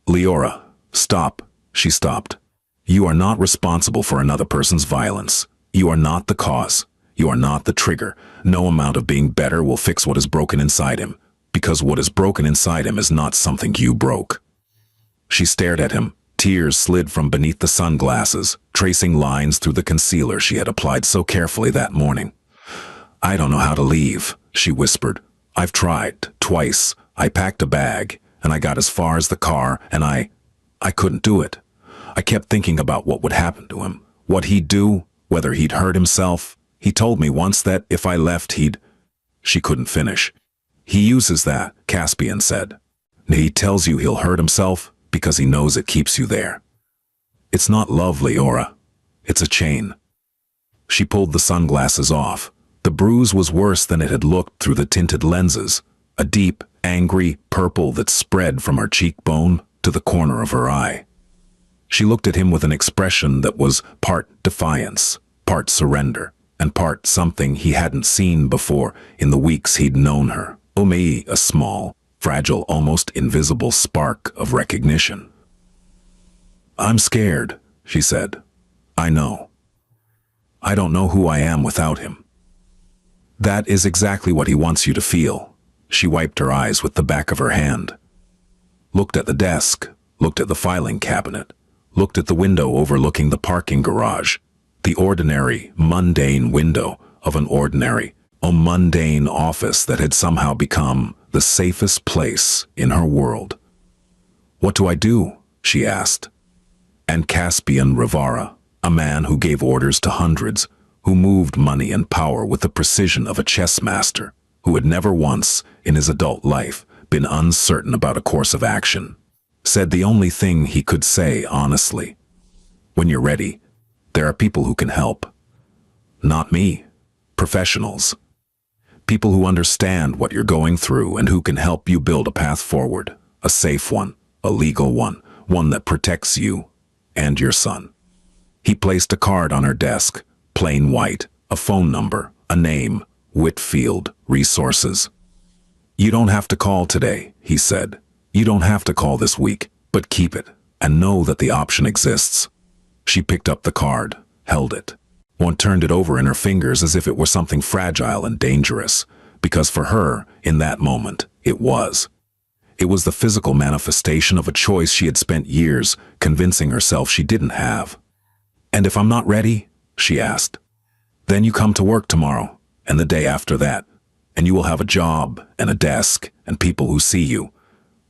Leora, stop. She stopped. You are not responsible for another person's violence. You are not the cause. You are not the trigger. No amount of being better will fix what is broken inside him, because what is broken inside him is not something you broke. She stared at him. Tears slid from beneath the sunglasses, tracing lines through the concealer she had applied so carefully that morning. I don't know how to leave, she whispered. I've tried, twice. I packed a bag, and I got as far as the car, and I couldn't do it. I kept thinking about what would happen to him, what he'd do, whether he'd hurt himself. He told me once that if I left She couldn't finish. He uses that, Caspian said. He tells you he'll hurt himself because he knows it keeps you there. It's not love, Leora. It's a chain. She pulled the sunglasses off. The bruise was worse than it had looked through the tinted lenses, a deep, angry purple that spread from her cheekbone to the corner of her eye. She looked at him with an expression that was part defiance, part surrender, and part something he hadn't seen before in the weeks he'd known her. A small, fragile, almost invisible spark of recognition. I'm scared, she said. I know. I don't know who I am without him. That is exactly what he wants you to feel. She wiped her eyes with the back of her hand. Looked at the desk, looked at the filing cabinet, looked at the window overlooking the parking garage, the ordinary, mundane window of an ordinary, mundane office that had somehow become the safest place in her world. What do I do? She asked. And Caspian Rivara, a man who gave orders to hundreds, who moved money and power with the precision of a chess master, who had never once, in his adult life, been uncertain about a course of action, said the only thing he could say honestly. When you're ready, there are people who can help. Not me. Professionals. People who understand what you're going through and who can help you build a path forward, a safe one, a legal one, one that protects you and your son. He placed a card on her desk, plain white, a phone number, a name, Whitfield Resources. You don't have to call today, he said. You don't have to call this week, but keep it and know that the option exists. She picked up the card, held it. One turned it over in her fingers as if it were something fragile and dangerous, because for her, in that moment, it was. It was the physical manifestation of a choice she had spent years convincing herself she didn't have. And if I'm not ready, she asked, then you come to work tomorrow, and the day after that, and you will have a job and a desk and people who see you.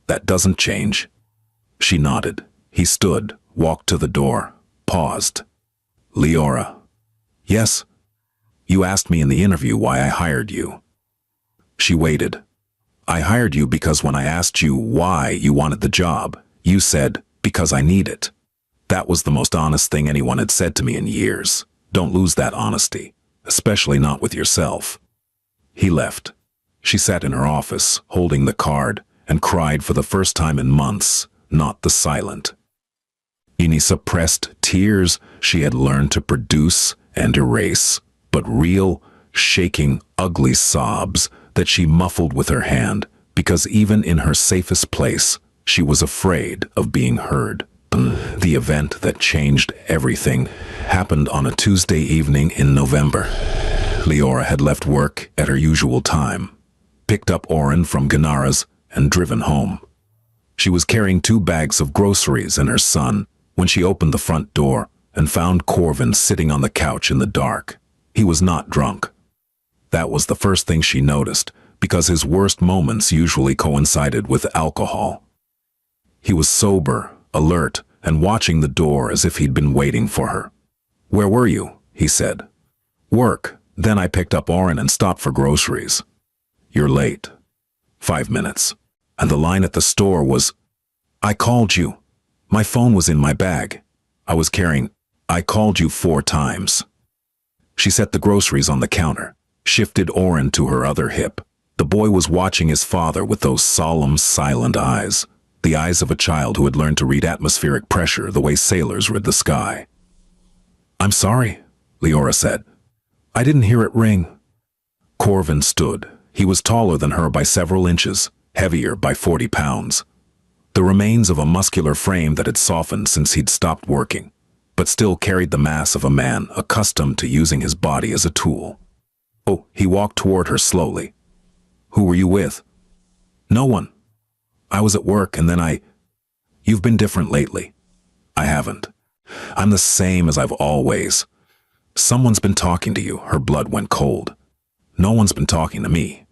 That doesn't change. She nodded. He stood, walked to the door, paused. Leora. Yes? You asked me in the interview why I hired you. She waited. I hired you because when I asked you why you wanted the job, you said, because I need it. That was the most honest thing anyone had said to me in years. Don't lose that honesty, especially not with yourself. He left. She sat in her office, holding the card, and cried for the first time in months, not the silent. Any suppressed tears she had learned to produce and erase, but real, shaking, ugly sobs that she muffled with her hand, because even in her safest place, she was afraid of being heard. The event that changed everything happened on a Tuesday evening in November. Leora had left work at her usual time, picked up Oren from Ganara's, and driven home. She was carrying 2 bags of groceries and her son when she opened the front door and found Corvin sitting on the couch in the dark. He was not drunk. That was the first thing she noticed, because his worst moments usually coincided with alcohol. He was sober, alert, and watching the door as if he'd been waiting for her. Where were you? He said. Work. Then I picked up Oren and stopped for groceries. You're late. 5 minutes. And the line at the store was, I called you. My phone was in my bag. I called you 4 times. She set the groceries on the counter, shifted Oren to her other hip. The boy was watching his father with those solemn, silent eyes, the eyes of a child who had learned to read atmospheric pressure the way sailors read the sky. "I'm sorry," Leora said. "I didn't hear it ring." Corvin stood. He was taller than her by several inches, heavier by 40 pounds. The remains of a muscular frame that had softened since he'd stopped working, but still carried the mass of a man accustomed to using his body as a tool. "Oh," he walked toward her slowly. "Who were you with?" "No one. I was at work and then You've been different lately." "I haven't. I'm the same as I've always." "Someone's been talking to you." Her blood went cold. "No one's been talking to me."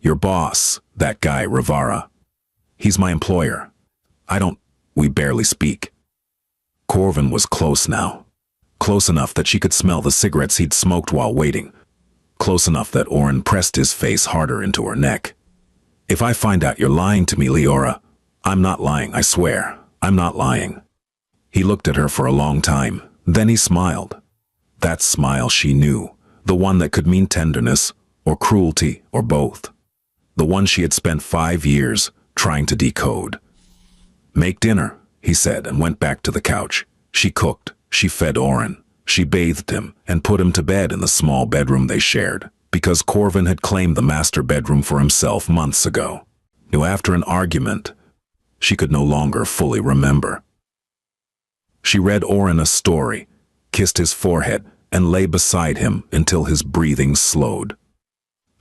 "Your boss, that guy Rivara. He's my employer. We barely speak." Corvin was close now. Close enough that she could smell the cigarettes he'd smoked while waiting. Close enough that Oren pressed his face harder into her neck. "If I find out you're lying to me, Leora..." "I'm not lying, I swear. I'm not lying." He looked at her for a long time. Then he smiled. That smile she knew. The one that could mean tenderness, or cruelty, or both. The one she had spent 5 years trying to decode. "Make dinner," he said, and went back to the couch. She cooked. She fed Oren. She bathed him and put him to bed in the small bedroom they shared, because Corvin had claimed the master bedroom for himself months ago. After an argument, she could no longer fully remember. She read Oren a story, kissed his forehead, and lay beside him until his breathing slowed.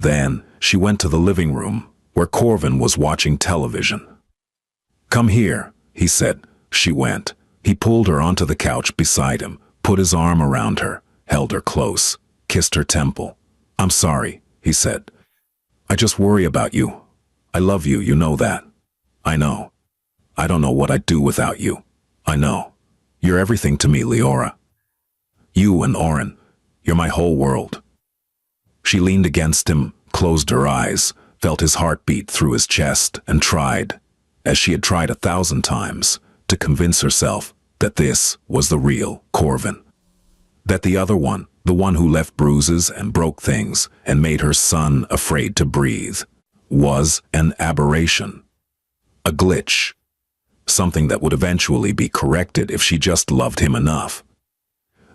Then she went to the living room, where Corvin was watching television. "Come here," he said. She went. He pulled her onto the couch beside him, put his arm around her, held her close, kissed her temple. "I'm sorry," he said. "I just worry about you. I love you, you know that." "I know. I don't know what I'd do without you. I know. You're everything to me, Leora. You and Oren, you're my whole world." She leaned against him, closed her eyes, felt his heartbeat through his chest, and tried, as she had tried 1,000 times, to convince herself that this was the real Corvin. That the other one, the one who left bruises and broke things and made her son afraid to breathe, was an aberration. A glitch. Something that would eventually be corrected if she just loved him enough.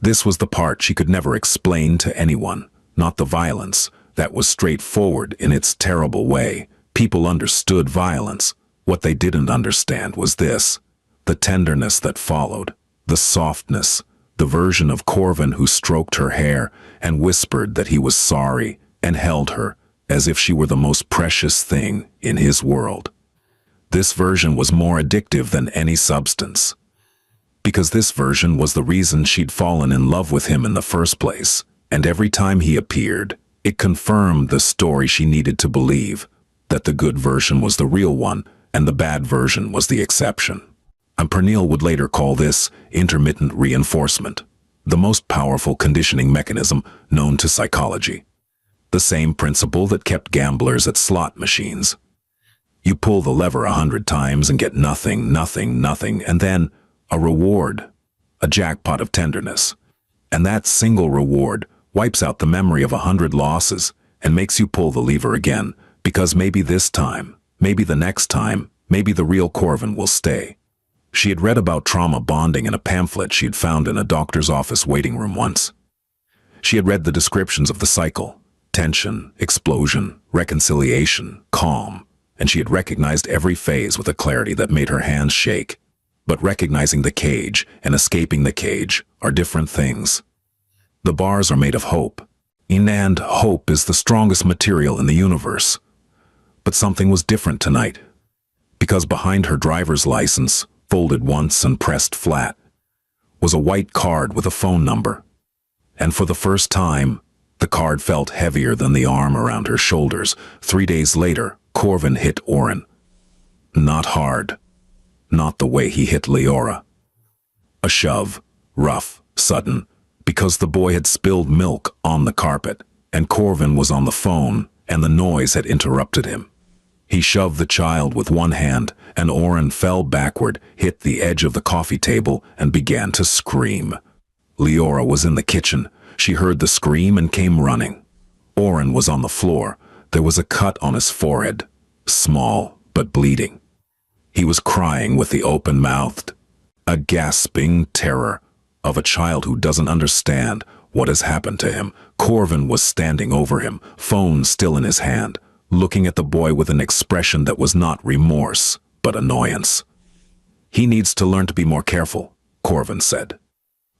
This was the part she could never explain to anyone, not the violence. That was straightforward in its terrible way. People understood violence. What they didn't understand was this. The tenderness that followed. The softness. The version of Corvin who stroked her hair and whispered that he was sorry and held her as if she were the most precious thing in his world. This version was more addictive than any substance. Because this version was the reason she'd fallen in love with him in the first place, and every time he appeared, it confirmed the story she needed to believe, that the good version was the real one and the bad version was the exception. And Pernille would later call this intermittent reinforcement, the most powerful conditioning mechanism known to psychology. The same principle that kept gamblers at slot machines. You pull the lever 100 times and get nothing, nothing, nothing, and then a reward, a jackpot of tenderness. And that single reward wipes out the memory of 100 losses and makes you pull the lever again, because maybe this time, maybe the next time, maybe the real Corvin will stay. She had read about trauma bonding in a pamphlet she had found in a doctor's office waiting room once. She had read the descriptions of the cycle: tension, explosion, reconciliation, calm, and she had recognized every phase with a clarity that made her hands shake. But recognizing the cage and escaping the cage are different things. The bars are made of hope, and hope is the strongest material in the universe. But something was different tonight, because behind her driver's license, folded once and pressed flat, was a white card with a phone number. And for the first time, the card felt heavier than the arm around her shoulders. 3 days later, Corvin hit Oren. Not hard. Not the way he hit Leora. A shove, rough, sudden, because the boy had spilled milk on the carpet, and Corvin was on the phone, and the noise had interrupted him. He shoved the child with one hand, and Oren fell backward, hit the edge of the coffee table, and began to scream. Leora was in the kitchen. She heard the scream and came running. Oren was on the floor. There was a cut on his forehead, small but bleeding. He was crying with the open-mouthed, a gasping terror of a child who doesn't understand what has happened to him. Corvin was standing over him, phone still in his hand, looking at the boy with an expression that was not remorse, but annoyance. "He needs to learn to be more careful," Corvin said.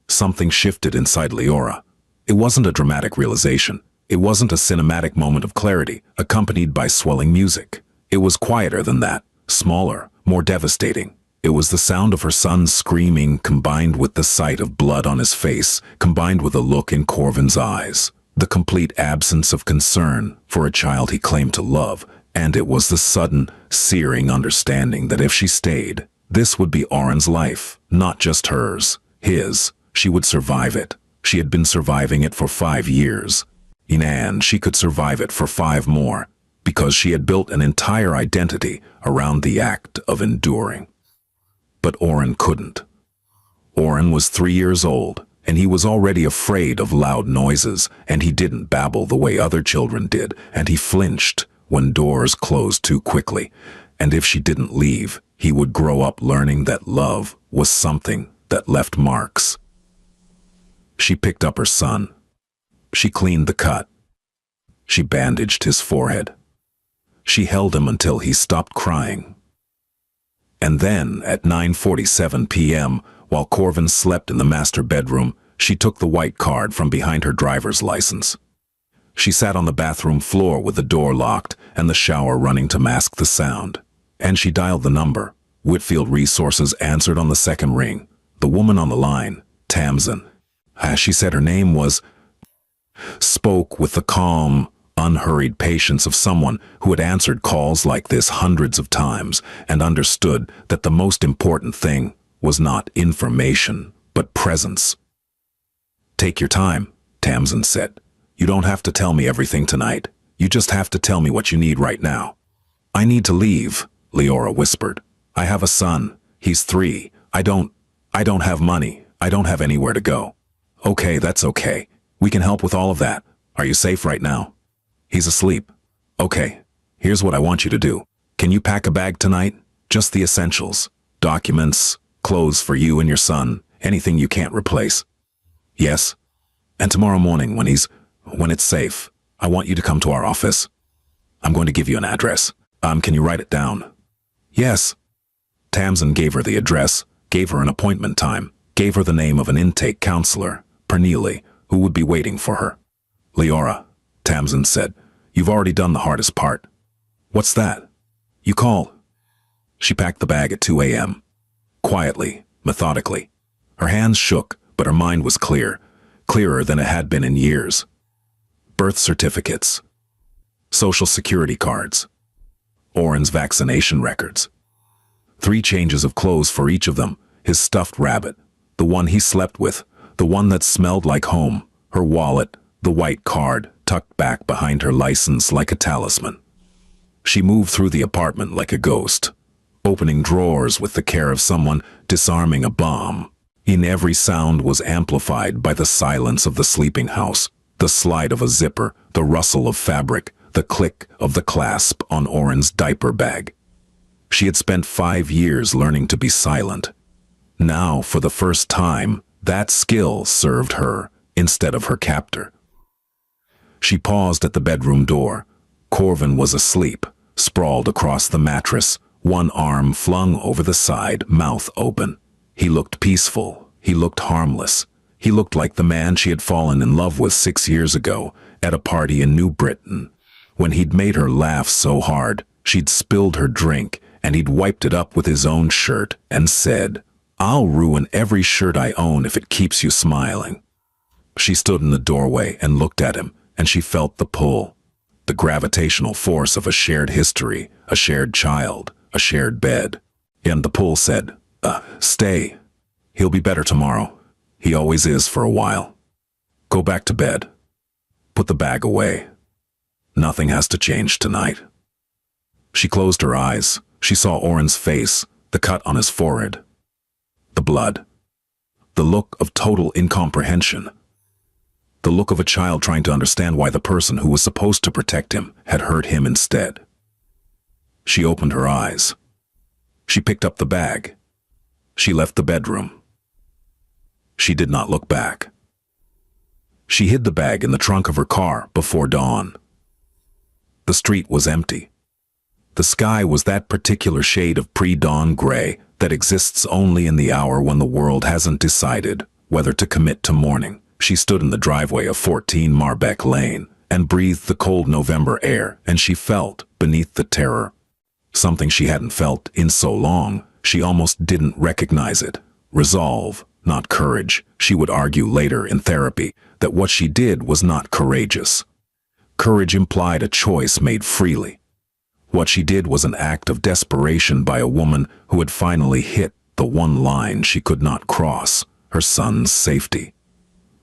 Something shifted inside Leora. It wasn't a dramatic realization. It wasn't a cinematic moment of clarity, accompanied by swelling music. It was quieter than that, smaller, more devastating. It was the sound of her son screaming, combined with the sight of blood on his face, combined with a look in Corvin's eyes. The complete absence of concern for a child he claimed to love, and it was the sudden, searing understanding that if she stayed, this would be Oren's life, not just hers, his. She would survive it. She had been surviving it for 5 years. And she could survive it for 5 more, because she had built an entire identity around the act of enduring. But Oren couldn't. Oren was 3 years old, and he was already afraid of loud noises, and he didn't babble the way other children did, and he flinched when doors closed too quickly. And if she didn't leave, he would grow up learning that love was something that left marks. She picked up her son. She cleaned the cut. She bandaged his forehead. She held him until he stopped crying. And then, at 9:47 p.m., while Corvin slept in the master bedroom, she took the white card from behind her driver's license. She sat on the bathroom floor with the door locked and the shower running to mask the sound. And she dialed the number. Whitfield Resources answered on the second ring. The woman on the line, Tamsin, as she said her name was, spoke with the calm, unhurried patience of someone who had answered calls like this hundreds of times and understood that the most important thing was not information, but presence. "Take your time," Tamsin said. "You don't have to tell me everything tonight. You just have to tell me what you need right now." "I need to leave," Leora whispered. "I have a son. He's 3. I don't have money. I don't have anywhere to go." "Okay, that's okay. We can help with all of that. Are you safe right now?" "He's asleep." "Okay, here's what I want you to do. Can you pack a bag tonight? Just the essentials. Documents, clothes for you and your son, anything you can't replace." "Yes. And tomorrow morning when it's safe, I want you to come to our office. I'm going to give you an address. Can you write it down?" "Yes." Tamsin gave her the address, gave her an appointment time, gave her the name of an intake counselor, Pernille, who would be waiting for her. "Leora," Tamsin said, "you've already done the hardest part." "What's that?" "You call." She packed the bag at 2 a.m. Quietly, methodically. Her hands shook, but her mind was clear, clearer than it had been in years. Birth certificates, social security cards, Oren's vaccination records. 3 changes of clothes for each of them, his stuffed rabbit, the one he slept with, the one that smelled like home, her wallet, the white card tucked back behind her license like a talisman. She moved through the apartment like a ghost, opening drawers with the care of someone disarming a bomb. In every sound was amplified by the silence of the sleeping house, the slide of a zipper, the rustle of fabric, the click of the clasp on Oren's diaper bag. She had spent 5 years learning to be silent. Now, for the first time, that skill served her instead of her captor. She paused at the bedroom door. Corvin was asleep, sprawled across the mattress, one arm flung over the side, mouth open. He looked peaceful. He looked harmless. He looked like the man she had fallen in love with 6 years ago at a party in New Britain, when he'd made her laugh so hard she'd spilled her drink, and he'd wiped it up with his own shirt and said, "I'll ruin every shirt I own if it keeps you smiling." She stood in the doorway and looked at him, and she felt the pull, the gravitational force of a shared history, a shared child, a shared bed. And the pull said, "Stay. He'll be better tomorrow. He always is for a while. Go back to bed. Put the bag away. Nothing has to change tonight." She closed her eyes. She saw Oren's face, the cut on his forehead, the blood, the look of total incomprehension. the look of a child trying to understand why the person who was supposed to protect him had hurt him instead. She opened her eyes. She picked up the bag. She left the bedroom. She did not look back. She hid the bag in the trunk of her car before dawn. The street was empty. The sky was that particular shade of pre-dawn gray that exists only in the hour when the world hasn't decided whether to commit to morning. She stood in the driveway of 14 Marbeck Lane and breathed the cold November air, and she felt beneath the terror. Something she hadn't felt in so long, she almost didn't recognize it. Resolve, not courage. She would argue later in therapy that what she did was not courageous. Courage implied a choice made freely. What she did was an act of desperation by a woman who had finally hit the one line she could not cross, her son's safety.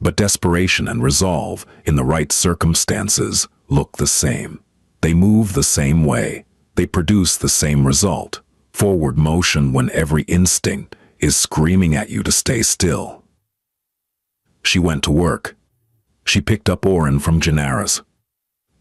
But desperation and resolve, in the right circumstances, look the same. They move the same way. They produce the same result. Forward motion when every instinct is screaming at you to stay still. She went to work. She picked up Oren from Gennara's.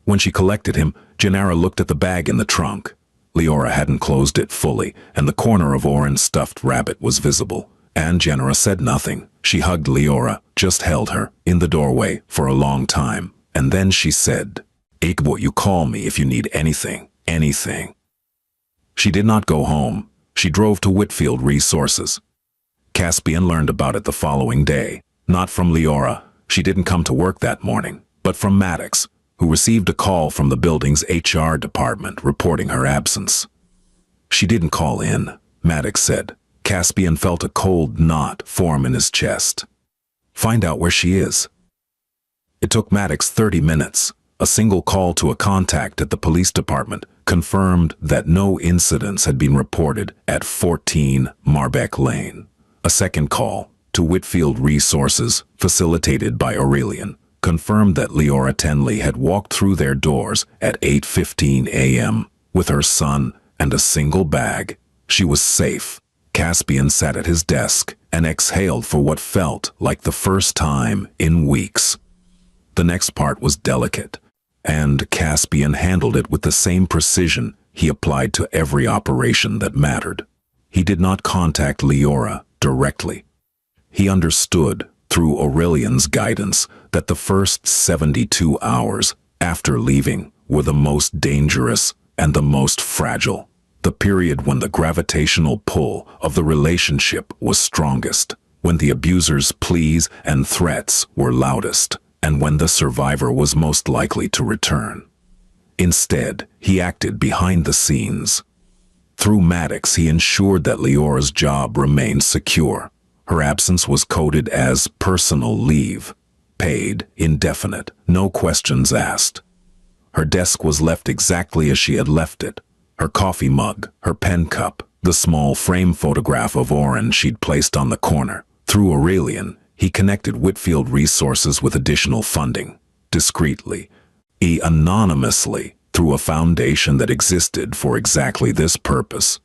When she collected him, Gennara looked at the bag in the trunk. Leora hadn't closed it fully, and the corner of Oren's stuffed rabbit was visible. And Gennara said nothing. She hugged Leora, just held her, in the doorway for a long time. And then she said, "Igbo, you call me if you need anything, anything." She did not go home. She drove to Whitfield Resources. Caspian learned about it the following day. Not from Leora. She didn't come to work that morning, but from Maddox, who received a call from the building's HR department reporting her absence. She didn't call in, Maddox said. Caspian felt a cold knot form in his chest. Find out where she is. It took Maddox 30 minutes. A single call to a contact at the police department confirmed that no incidents had been reported at 14 Marbeck Lane. A second call to Whitfield Resources, facilitated by Aurelian, confirmed that Leora Tenley had walked through their doors at 8:15 a.m. with her son and a single bag. She was safe. Caspian sat at his desk and exhaled for what felt like the first time in weeks. The next part was delicate, and Caspian handled it with the same precision he applied to every operation that mattered. He did not contact Leora directly. He understood, through Aurelian's guidance, that the first 72 hours after leaving were the most dangerous and the most fragile, the period when the gravitational pull of the relationship was strongest, when the abuser's pleas and threats were loudest, and when the survivor was most likely to return. Instead, he acted behind the scenes. Through Maddox, he ensured that Leora's job remained secure. Her absence was coded as personal leave, paid, indefinite, no questions asked. Her desk was left exactly as she had left it. Her coffee mug, her pen cup, the small frame photograph of Oren she'd placed on the corner. Through Aurelian, he connected Whitfield Resources with additional funding, discreetly, anonymously, through a foundation that existed for exactly this purpose.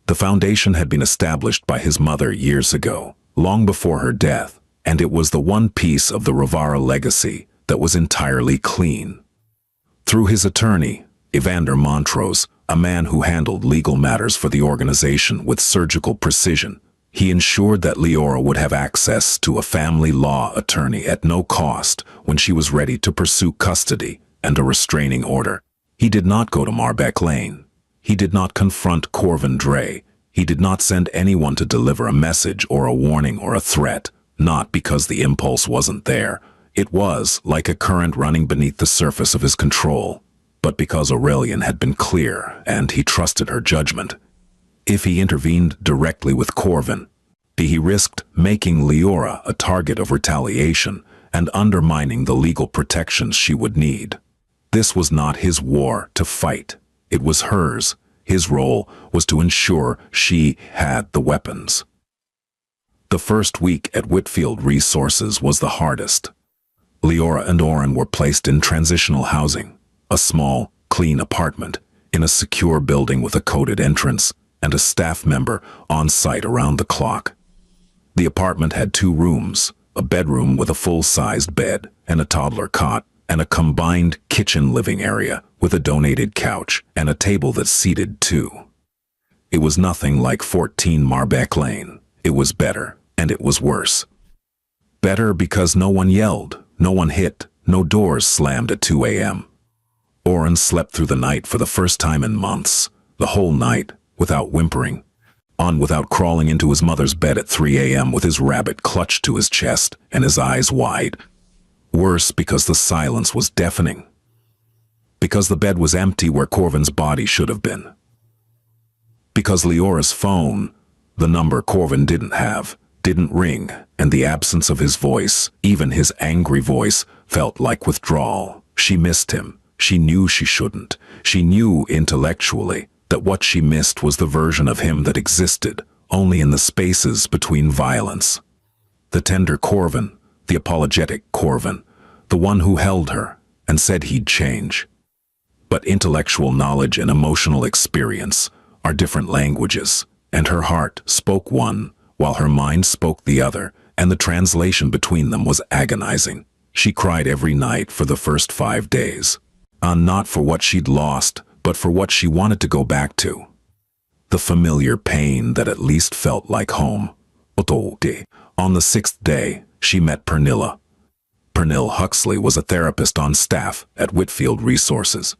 The foundation had been established by his mother years ago, long before her death, and it was the one piece of the Rivara legacy that was entirely clean. Through his attorney, Evander Montrose, a man who handled legal matters for the organization with surgical precision, he ensured that Leora would have access to a family law attorney at no cost when she was ready to pursue custody and a restraining order. He did not go to Marbeck Lane. He did not confront Corvin Dre. He did not send anyone to deliver a message or a warning or a threat, not because the impulse wasn't there. It was like a current running beneath the surface of his control, but because Aurelian had been clear and he trusted her judgment. If he intervened directly with Corvin, he risked making Leora a target of retaliation and undermining the legal protections she would need. This was not his war to fight. It was hers. His role was to ensure she had the weapons. The first week at Whitfield Resources was the hardest. Leora and Oren were placed in transitional housing, a small, clean apartment in a secure building with a coded entrance and a staff member on site around the clock. The apartment had 2 rooms, A bedroom with a full-sized bed and a toddler cot, and a combined kitchen-living area with a donated couch and a table that seated two. It was nothing like 14 Marbeck Lane. It was better, and it was worse. Better because no one yelled, no one hit, no doors slammed at 2 a.m. Oren slept through the night for the first time in months, the whole night, without whimpering. On without crawling into his mother's bed at 3 a.m. with his rabbit clutched to his chest and his eyes wide. Worse because the silence was deafening. Because the bed was empty where Corvin's body should have been. Because Leora's phone, the number Corvin didn't have, didn't ring, and the absence of his voice, even his angry voice, felt like withdrawal. She missed him. She knew she shouldn't. She knew intellectually that what she missed was the version of him that existed only in the spaces between violence. The tender Corvin, the apologetic Corvin, the one who held her and said he'd change. But intellectual knowledge and emotional experience are different languages, and her heart spoke one while her mind spoke the other, and the translation between them was agonizing. She cried every night for the first 5 days. Not for what she'd lost, but for what she wanted to go back to. The familiar pain that at least felt like home. On the 6th day, she met Pernilla. Pernille Huxley was a therapist on staff at Whitfield Resources.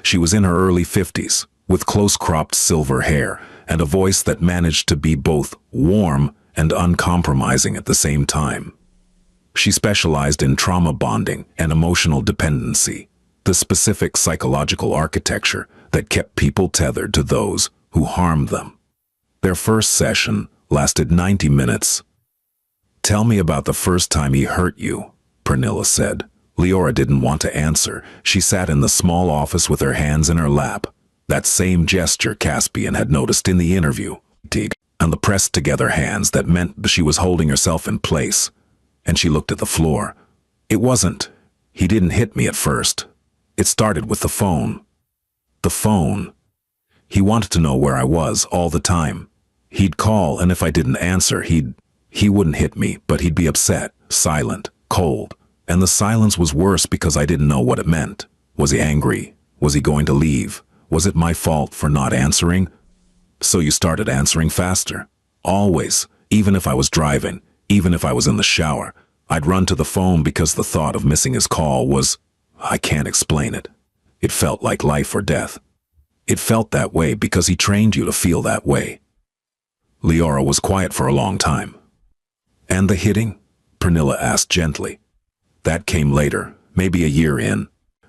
She was in her early 50s, with close-cropped silver hair and a voice that managed to be both warm and uncompromising at the same time. She specialized in trauma bonding and emotional dependency, the specific psychological architecture that kept people tethered to those who harmed them. Their first session lasted 90 minutes. "Tell me about the first time he hurt you," Pernilla said. Leora didn't want to answer. She sat in the small office with her hands in her lap. That same gesture Caspian had noticed in the interview, and the pressed-together hands that meant she was holding herself in place. And she looked at the floor. "It wasn't. He didn't hit me at first. It started with the phone." The phone. He wanted to know where I was all the time. He'd call, and if I didn't answer, he wouldn't hit me, but he'd be upset, silent, cold. And the silence was worse because I didn't know what it meant. Was he angry? Was he going to leave? Was it my fault for not answering? So you started answering faster. Always, even if I was driving, even if I was in the shower, I'd run to the phone because the thought of missing his call was, I can't explain it. It felt like life or death. It felt that way because he trained you to feel that way. Leora was quiet for a long time. "And the hitting?" Pernilla asked gently. "That came later, maybe a year in.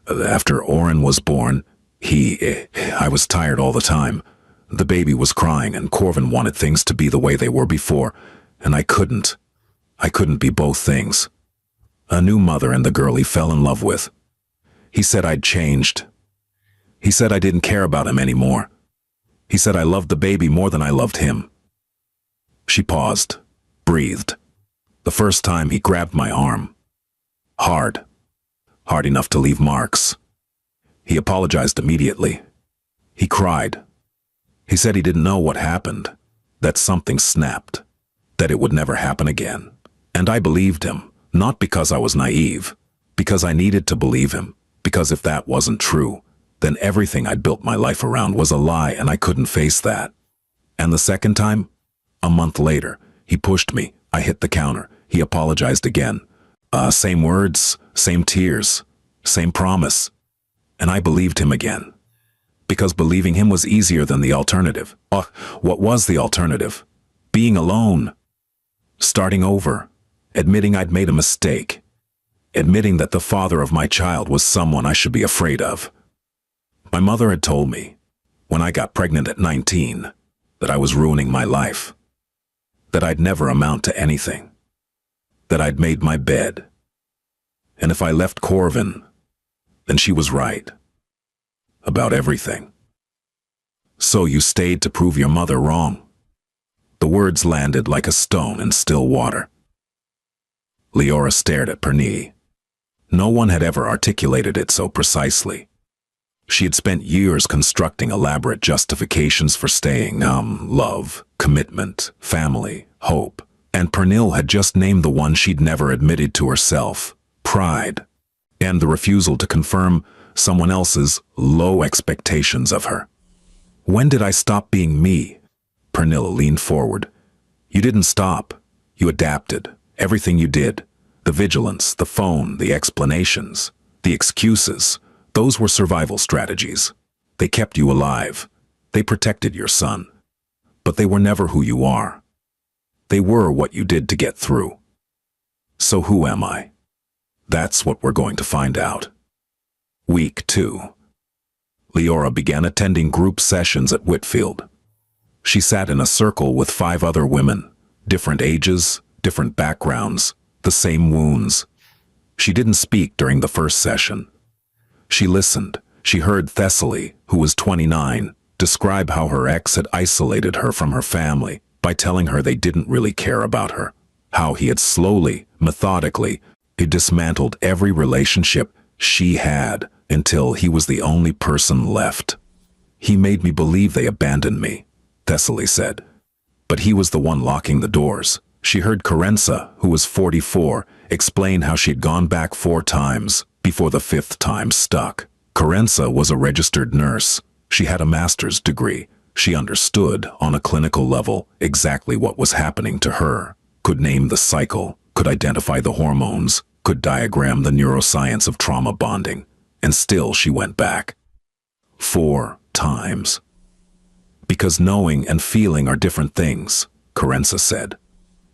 After Oren was born, I was tired all the time. The baby was crying and Corvin wanted things to be the way they were before, and I couldn't. I couldn't be both things. A new mother and the girl he fell in love with. He said I'd changed. He said I didn't care about him anymore. He said I loved the baby more than I loved him." She paused, breathed. The first time he grabbed my arm. Hard. Hard enough to leave marks. He apologized immediately. He cried. He said he didn't know what happened, that something snapped, that it would never happen again. And I believed him, not because I was naive, because I needed to believe him, because if that wasn't true, then everything I'd built my life around was a lie and I couldn't face that. And the second time, a month later, he pushed me. I hit the counter. He apologized again. Same words, same tears, same promise. And I believed him again. Because believing him was easier than the alternative. What was the alternative? Being alone. Starting over. Admitting I'd made a mistake. Admitting that the father of my child was someone I should be afraid of. My mother had told me, when I got pregnant at 19, that I was ruining my life. That I'd never amount to anything. That I'd made my bed. And if I left Corvin, then she was right. About everything. "So you stayed to prove your mother wrong." The words landed like a stone in still water. Leora stared at Pernille. No one had ever articulated it so precisely. She had spent years constructing elaborate justifications for staying, love, commitment, family, hope. And Pernille had just named the one she'd never admitted to herself: pride. And the refusal to confirm someone else's low expectations of her. When did I stop being me? Pernille leaned forward. You didn't stop. You adapted. Everything you did. The vigilance, the phone, the explanations, the excuses. Those were survival strategies. They kept you alive. They protected your son. But they were never who you are. They were what you did to get through. So who am I? That's what we're going to find out. Week 2. Leora began attending group sessions at Whitfield. She sat in a circle with 5 other women, different ages, different backgrounds, the same wounds. She didn't speak during the first session. She listened. She heard Thessaly, who was 29, describe how her ex had isolated her from her family by telling her they didn't really care about her, how he had slowly, methodically, dismantled every relationship she had until he was the only person left. He made me believe they abandoned me, Thessaly said. But he was the one locking the doors. She heard Coincidental, who was 44, explain how she'd gone back 4 times before the 5th time stuck. Coincidental was a registered nurse. She had a master's degree. She understood, on a clinical level, exactly what was happening to her, could name the cycle, could identify the hormones, could diagram the neuroscience of trauma bonding. And still she went back. 4 times. Because knowing and feeling are different things, Coincidental said.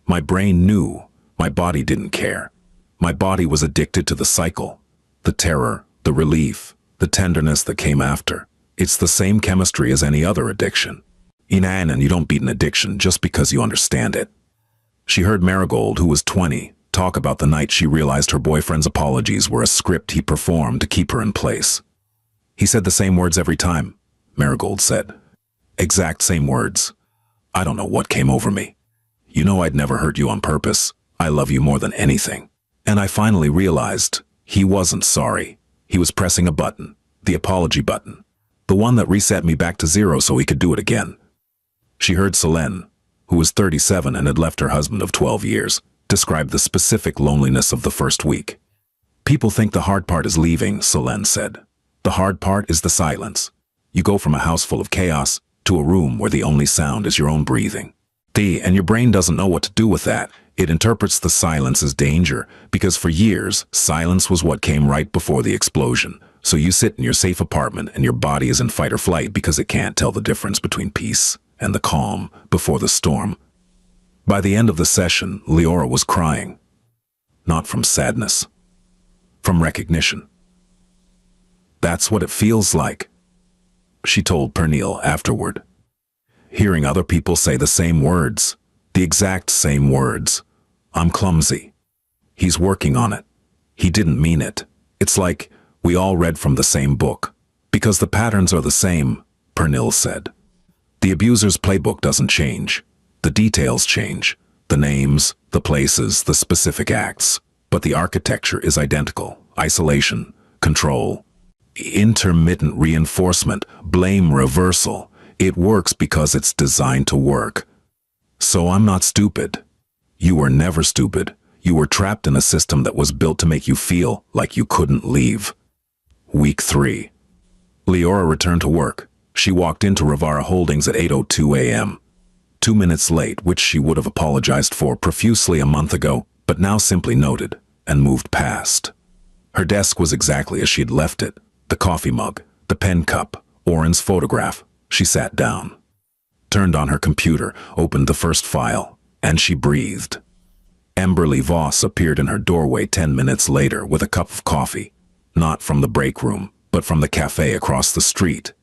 My brain knew. My body didn't care. My body was addicted to the cycle. The terror, the relief, the tenderness that came after. It's the same chemistry as any other addiction. And you don't beat an addiction just because you understand it. She heard Marigold, who was 20, talk about the night she realized her boyfriend's apologies were a script he performed to keep her in place. He said the same words every time, Marigold said. Exact same words. I don't know what came over me. You know I'd never hurt you on purpose. I love you more than anything. And I finally realized he wasn't sorry. He was pressing a button, the apology button, the one that reset me back to 0 so he could do it again. She heard Selene, who was 37 and had left her husband of 12 years, describe the specific loneliness of the first week. People think the hard part is leaving, Selene said. The hard part is the silence. You go from a house full of chaos to a room where the only sound is your own breathing. And your brain doesn't know what to do with that. It interprets the silence as danger, because for years, silence was what came right before the explosion. So you sit in your safe apartment and your body is in fight or flight because it can't tell the difference between peace and the calm before the storm. By the end of the session, Leora was crying. Not from sadness. From recognition. That's what it feels like, she told Pernille afterward. Hearing other people say the same words, the exact same words. I'm clumsy. He's working on it. He didn't mean it. It's like we all read from the same book. Because the patterns are the same, Pernille said. The abuser's playbook doesn't change. The details change. The names, the places, the specific acts. But the architecture is identical. Isolation, control, intermittent reinforcement, blame reversal. It works because it's designed to work. So I'm not stupid. You were never stupid. You were trapped in a system that was built to make you feel like you couldn't leave. Week 3. Leora returned to work. She walked into Rivara Holdings at 8:02 a.m. 2 minutes late, which she would have apologized for profusely a month ago, but now simply noted and moved past. Her desk was exactly as she'd left it. The coffee mug, the pen cup, Oren's photograph. She sat down, turned on her computer, opened the first file, and she breathed. Amberly Voss appeared in her doorway 10 minutes later with a cup of coffee, not from the break room, but from the cafe across the street.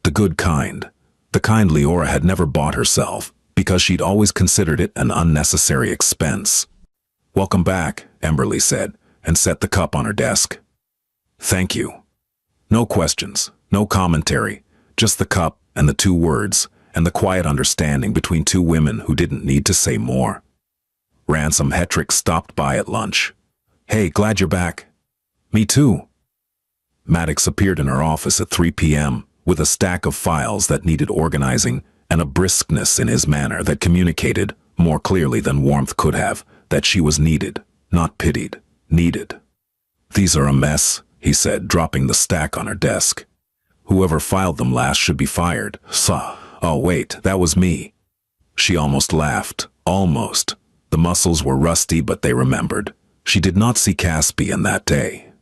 The good kind. The kind Leora had never bought herself, because she'd always considered it an unnecessary expense. Welcome back, Amberly said, and set the cup on her desk. Thank you. No questions, no commentary, just the cup and the 2 words, and the quiet understanding between 2 women who didn't need to say more. Ransom Hetrick stopped by at lunch. Hey, glad you're back. Me too. Maddox appeared in her office at 3 p.m. with a stack of files that needed organizing and a briskness in his manner that communicated more clearly than warmth could have, that she was needed, not pitied, needed. "These are a mess," he said, dropping the stack on her desk. "Whoever filed them last should be fired." Oh wait, that was me." She almost laughed. Almost. The muscles were rusty, but they remembered. She did not see Caspian that day.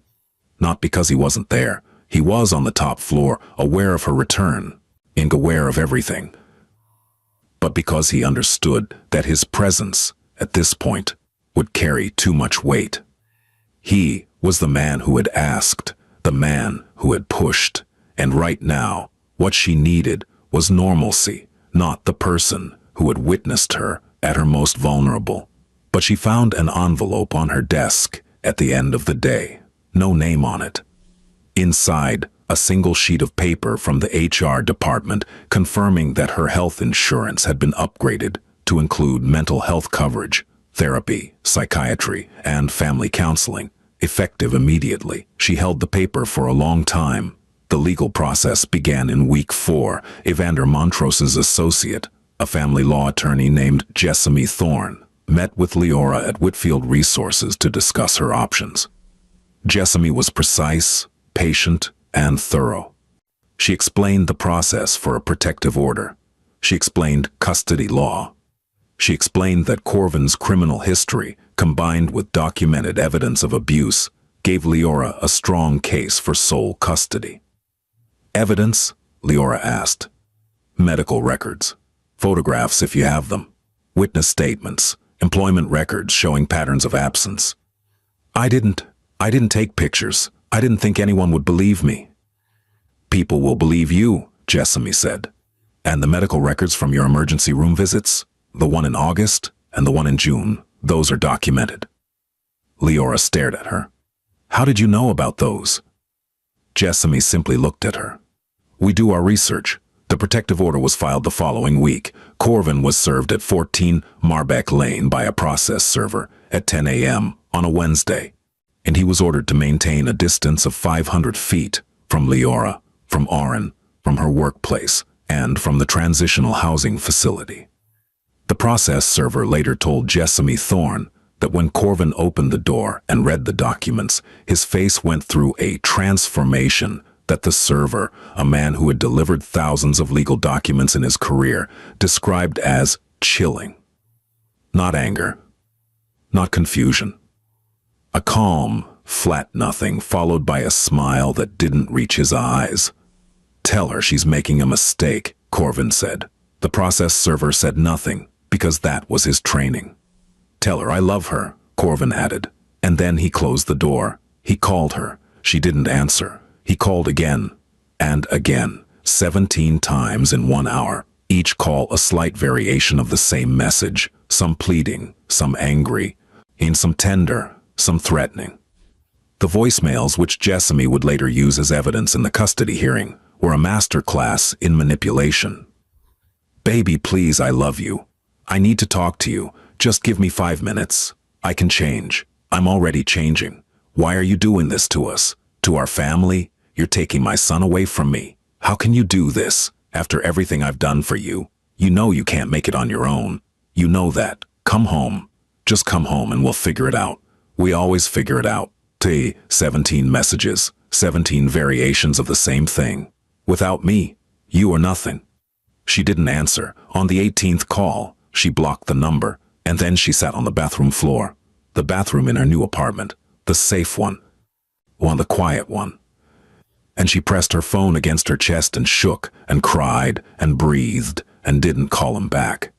Not because he wasn't there. He was on the top floor, aware of her return, aware of everything. But because he understood that his presence, at this point, would carry too much weight. He was the man who had asked, the man who had pushed, and right now, what she needed was normalcy, not the person who had witnessed her at her most vulnerable. But she found an envelope on her desk at the end of the day. No name on it. Inside, a single sheet of paper from the HR department confirming that her health insurance had been upgraded to include mental health coverage, therapy, psychiatry, and family counseling, effective immediately. She held the paper for a long time. The legal process began in week 4. Evander Montrose's associate, a family law attorney named Jessamy Thorne, met with Leora at Whitfield Resources to discuss her options. Jessamy was precise, patient, and thorough. She explained the process for a protective order. She explained custody law. She explained that Corvin's criminal history, combined with documented evidence of abuse, gave Leora a strong case for sole custody. "Evidence?" Leora asked. "Medical records. Photographs if you have them. Witness statements. Employment records showing patterns of absence." I didn't take pictures. I didn't think anyone would believe me." "People will believe you," Jessamy said. "And the medical records from your emergency room visits, the one in August and the one in June, those are documented." Leora stared at her. "How did you know about those?" Jessamy simply looked at her. "We do our research. The protective order was filed the following week. Corvin was served at 14 Marbeck Lane by a process server at 10 a.m. on a Wednesday, and he was ordered to maintain a distance of 500 feet from Leora, from Oren, from her workplace, and from the transitional housing facility." The process server later told Jessamy Thorne that when Corvin opened the door and read the documents, his face went through a transformation that the server, a man who had delivered thousands of legal documents in his career, described as chilling. Not anger, not confusion. A calm, flat nothing followed by a smile that didn't reach his eyes. "Tell her she's making a mistake," Corvin said. The process server said nothing, because that was his training. "Tell her I love her," Corvin added. And then he closed the door. He called her. She didn't answer. He called again, and again, 17 times in 1 hour, each call a slight variation of the same message, some pleading, some angry, and some tender, some threatening. The voicemails, which Jessamy would later use as evidence in the custody hearing, were a master class in manipulation. "Baby, please, I love you. I need to talk to you. Just give me 5 minutes. I can change. I'm already changing. Why are you doing this to us? To our family? You're taking my son away from me. How can you do this, after everything I've done for you? You know you can't make it on your own. You know that. Come home. Just come home and we'll figure it out. We always figure it out." 17 messages, 17 variations of the same thing. "Without me, you are nothing." She didn't answer. On the 18th call, she blocked the number, and then she sat on the bathroom floor. The bathroom in her new apartment. The safe one. The quiet one. And she pressed her phone against her chest and shook and cried and breathed and didn't call him back.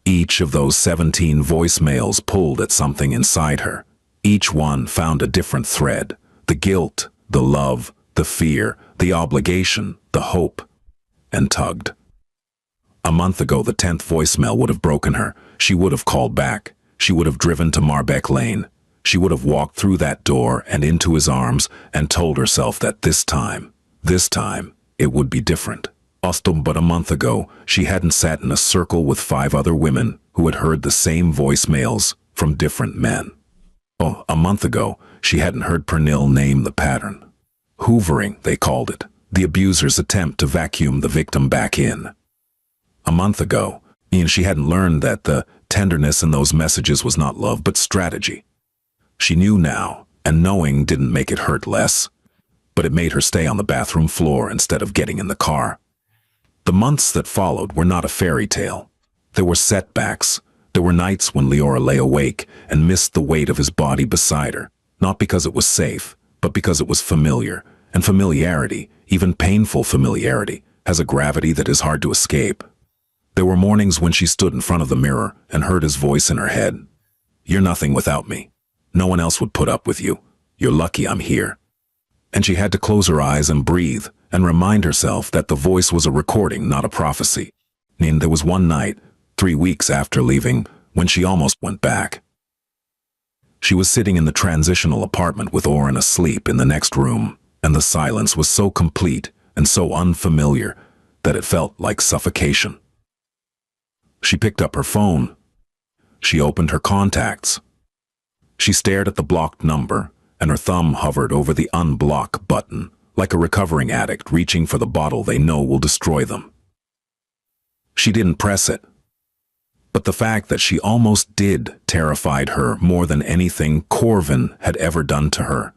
Each of those 17 voicemails pulled at something inside her. Each one found a different thread. The guilt, the love, the fear, the obligation, the hope, and tugged. A month ago, the 10th voicemail would have broken her. She would have called back. She would have driven to Marbeck Lane. She would have walked through that door and into his arms and told herself that this time, it would be different. But a month ago, she hadn't sat in a circle with 5 other women who had heard the same voicemails from different men. A month ago, she hadn't heard Pernille name the pattern. Hoovering, they called it, the abuser's attempt to vacuum the victim back in. A month ago, she hadn't learned that the tenderness in those messages was not love but strategy. She knew now, and knowing didn't make it hurt less, but it made her stay on the bathroom floor instead of getting in the car. The months that followed were not a fairy tale. There were setbacks. There were nights when Leora lay awake and missed the weight of his body beside her, not because it was safe, but because it was familiar, and familiarity, even painful familiarity, has a gravity that is hard to escape. There were mornings when she stood in front of the mirror and heard his voice in her head. "You're nothing without me. No one else would put up with you. You're lucky I'm here." And she had to close her eyes and breathe and remind herself that the voice was a recording, not a prophecy. And there was one night, 3 weeks after leaving, when she almost went back. She was sitting in the transitional apartment with Oren asleep in the next room, and the silence was so complete and so unfamiliar that it felt like suffocation. She picked up her phone. She opened her contacts. She stared at the blocked number, and her thumb hovered over the unblock button, like a recovering addict reaching for the bottle they know will destroy them. She didn't press it. But the fact that she almost did terrified her more than anything Corvin had ever done to her.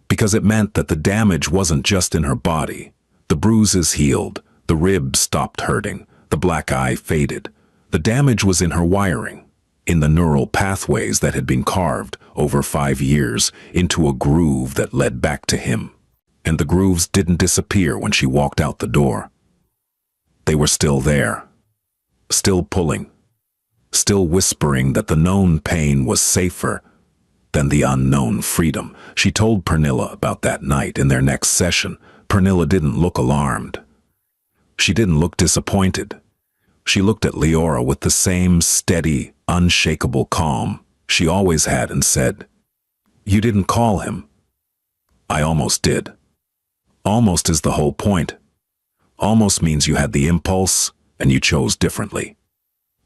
Because it meant that the damage wasn't just in her body. The bruises healed, the ribs stopped hurting, the black eye faded. The damage was in her wiring, in the neural pathways that had been carved over 5 years into a groove that led back to him. And the grooves didn't disappear when she walked out the door. They were still there, still pulling, still whispering that the known pain was safer than the unknown freedom. She told Pernilla about that night in their next session. Pernilla didn't look alarmed. She didn't look disappointed. She looked at Leora with the same steady, unshakable calm she always had and said, "You didn't call him." "I almost did." Almost is the whole point. Almost means you had the impulse and you chose differently.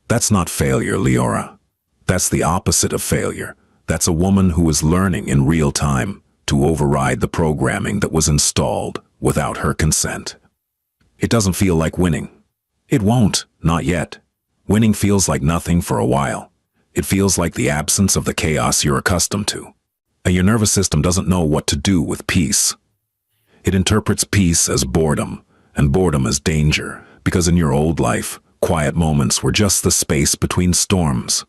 That's not failure, Leora. That's the opposite of failure. That's a woman who is learning in real time to override the programming that was installed without her consent. It doesn't feel like winning. It won't, not yet. Winning feels like nothing for a while. It feels like the absence of the chaos you're accustomed to. And your nervous system doesn't know what to do with peace. It interprets peace as boredom, and boredom as danger, because in your old life, quiet moments were just the space between storms.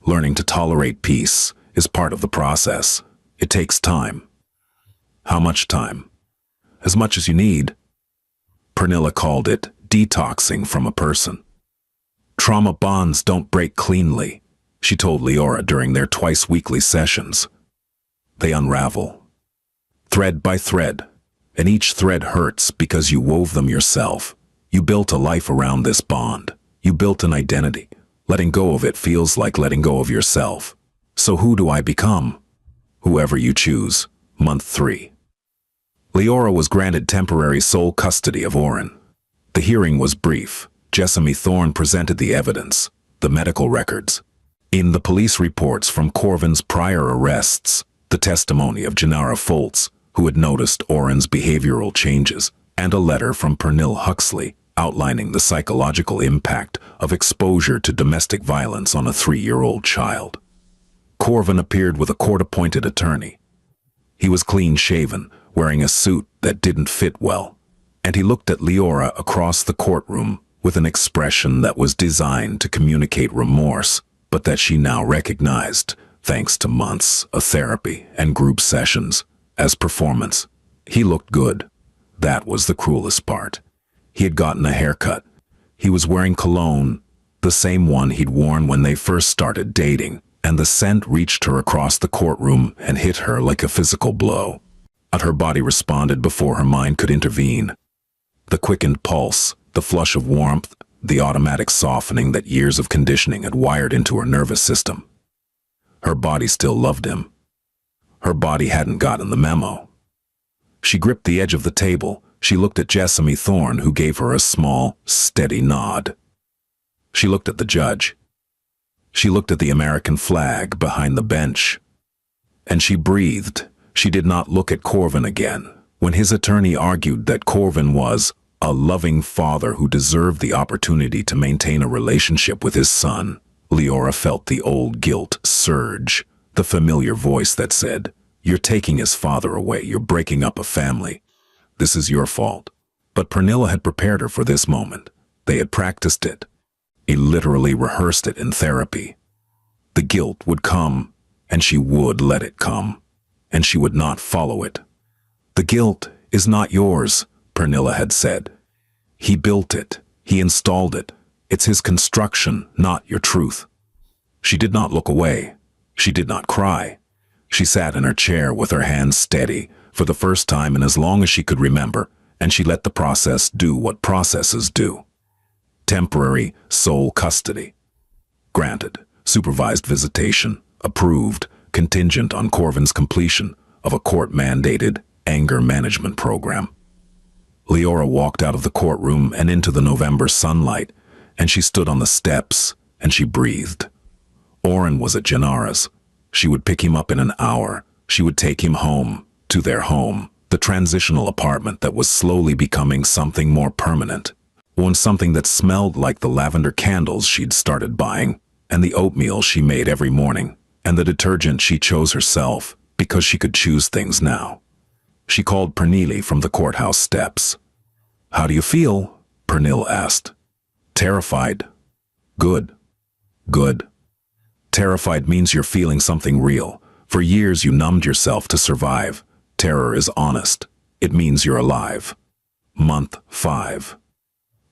Learning to tolerate peace is part of the process. It takes time. How much time? As much as you need. Pernilla called it detoxing from a person. Trauma bonds don't break cleanly, she told Leora during their twice-weekly sessions. They unravel, thread by thread, and each thread hurts because you wove them yourself. You built a life around this bond. You built an identity. Letting go of it feels like letting go of yourself. So who do I become? Whoever you choose. Month 3. Leora was granted temporary sole custody of Oren. The hearing was brief. Jessamy Thorne presented the evidence, the medical records. In the police reports from Corvin's prior arrests, the testimony of Janara Foltz, who had noticed Oren's behavioral changes, and a letter from Pernille Huxley outlining the psychological impact of exposure to domestic violence on a 3-year-old child. Corvin appeared with a court-appointed attorney. He was clean-shaven, wearing a suit that didn't fit well, and he looked at Leora across the courtroom with an expression that was designed to communicate remorse, but that she now recognized, thanks to months of therapy and group sessions, as performance. He looked good. That was the cruelest part. He had gotten a haircut. He was wearing cologne, the same one he'd worn when they first started dating, and the scent reached her across the courtroom and hit her like a physical blow. But her body responded before her mind could intervene. The quickened pulse, the flush of warmth, the automatic softening that years of conditioning had wired into her nervous system. Her body still loved him. Her body hadn't gotten the memo. She gripped the edge of the table. She looked at Jessamy Thorne, who gave her a small, steady nod. She looked at the judge. She looked at the American flag behind the bench. And she breathed. She did not look at Corvin again. When his attorney argued that Corvin was a loving father who deserved the opportunity to maintain a relationship with his son, Leora felt the old guilt surge, the familiar voice that said, "You're taking his father away, you're breaking up a family. This is your fault." But Pernilla had prepared her for this moment. They had practiced it. He literally rehearsed it in therapy. The guilt would come, and she would let it come, and she would not follow it. "The guilt is not yours," Pernilla had said. "He built it. He installed it. It's his construction, not your truth." She did not look away. She did not cry. She sat in her chair with her hands steady, for the first time in as long as she could remember, and she let the process do what processes do. Temporary sole custody. Granted. Supervised visitation. Approved. Contingent on Corvin's completion of a court-mandated anger management program. Leora walked out of the courtroom and into the November sunlight, and she stood on the steps, and she breathed. Oren was at Gennara's. She would pick him up in an hour. She would take him home, to their home, the transitional apartment that was slowly becoming something more permanent. Something that smelled like the lavender candles she'd started buying, and the oatmeal she made every morning, and the detergent she chose herself, because she could choose things now. She called Pernille from the courthouse steps. "How do you feel?" Pernille asked. "Terrified." "Good. Good. Terrified means you're feeling something real. For years you numbed yourself to survive. Terror is honest. It means you're alive." Month 5.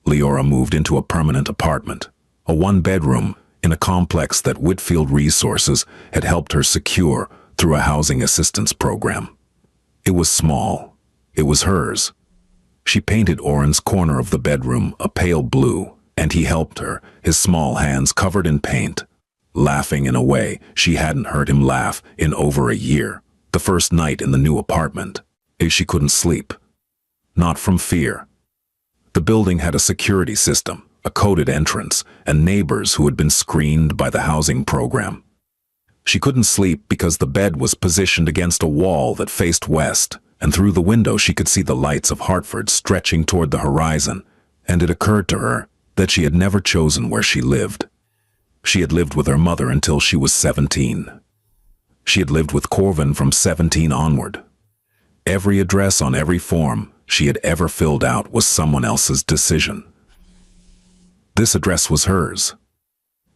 Leora moved into a permanent apartment, a one-bedroom, in a complex that Whitfield Resources had helped her secure through a housing assistance program. It was small. It was hers. She painted Oren's corner of the bedroom a pale blue, and he helped her, his small hands covered in paint, laughing in a way she hadn't heard him laugh in over a year. The first night in the new apartment, she couldn't sleep. Not from fear. The building had a security system, a coded entrance, and neighbors who had been screened by the housing program. She couldn't sleep because the bed was positioned against a wall that faced west, and through the window she could see the lights of Hartford stretching toward the horizon, and it occurred to her that she had never chosen where she lived. She had lived with her mother until she was 17. She had lived with Corvin from 17 onward. Every address on every form she had ever filled out was someone else's decision. This address was hers.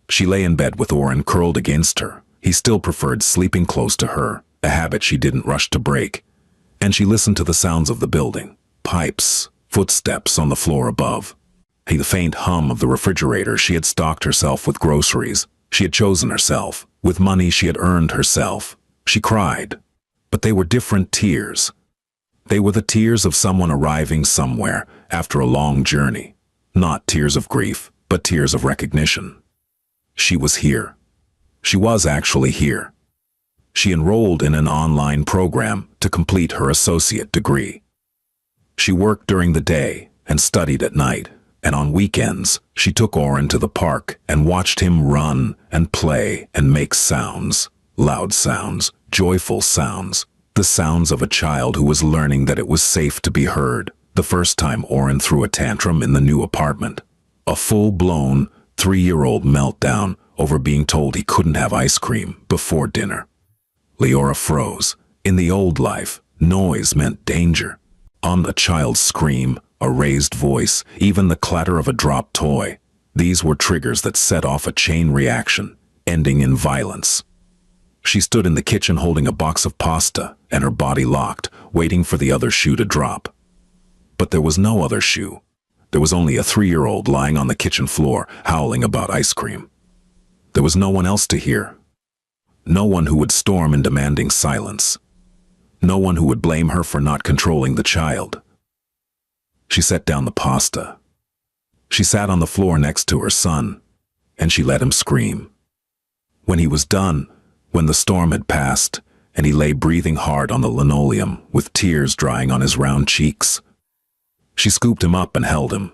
She lay in bed with Oren curled against her. He still preferred sleeping close to her, a habit she didn't rush to break. And she listened to the sounds of the building, pipes, footsteps on the floor above. The faint hum of the refrigerator. She had stocked herself with groceries. She had chosen herself, with money she had earned herself. She cried, but they were different tears. They were the tears of someone arriving somewhere after a long journey. Not tears of grief, but tears of recognition. She was here. She was actually here. She enrolled in an online program to complete her associate degree. She worked during the day and studied at night, and on weekends she took Oren to the park and watched him run and play and make sounds, loud sounds, joyful sounds, the sounds of a child who was learning that it was safe to be heard. The first time Oren threw a tantrum in the new apartment, a full-blown 3-year-old meltdown over being told he couldn't have ice cream before dinner. Leora froze. In the old life, noise meant danger. On a child's scream, a raised voice, even the clatter of a dropped toy. These were triggers that set off a chain reaction, ending in violence. She stood in the kitchen holding a box of pasta, and her body locked, waiting for the other shoe to drop. But there was no other shoe. There was only a 3-year-old lying on the kitchen floor, howling about ice cream. There was no one else to hear. No one who would storm in demanding silence. No one who would blame her for not controlling the child. She set down the pasta. She sat on the floor next to her son, and she let him scream. When he was done, when the storm had passed, and he lay breathing hard on the linoleum with tears drying on his round cheeks, she scooped him up and held him.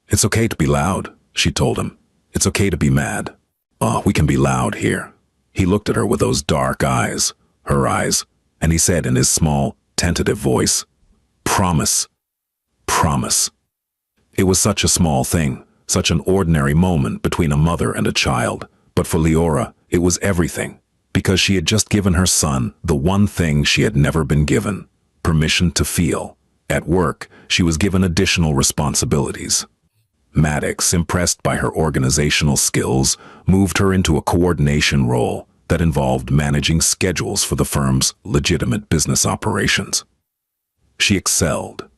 "It's okay to be loud," she told him. "It's okay to be mad. Oh, we can be loud here." He looked at her with those dark eyes, her eyes, and he said in his small, tentative voice, "Promise. Promise." It was such a small thing, such an ordinary moment between a mother and a child, But for Leora, it was everything, because she had just given her son the one thing she had never been given: permission to feel. At work, she was given additional responsibilities. Maddox, impressed by her organizational skills, moved her into a coordination role that involved managing schedules for the firm's legitimate business operations. She excelled.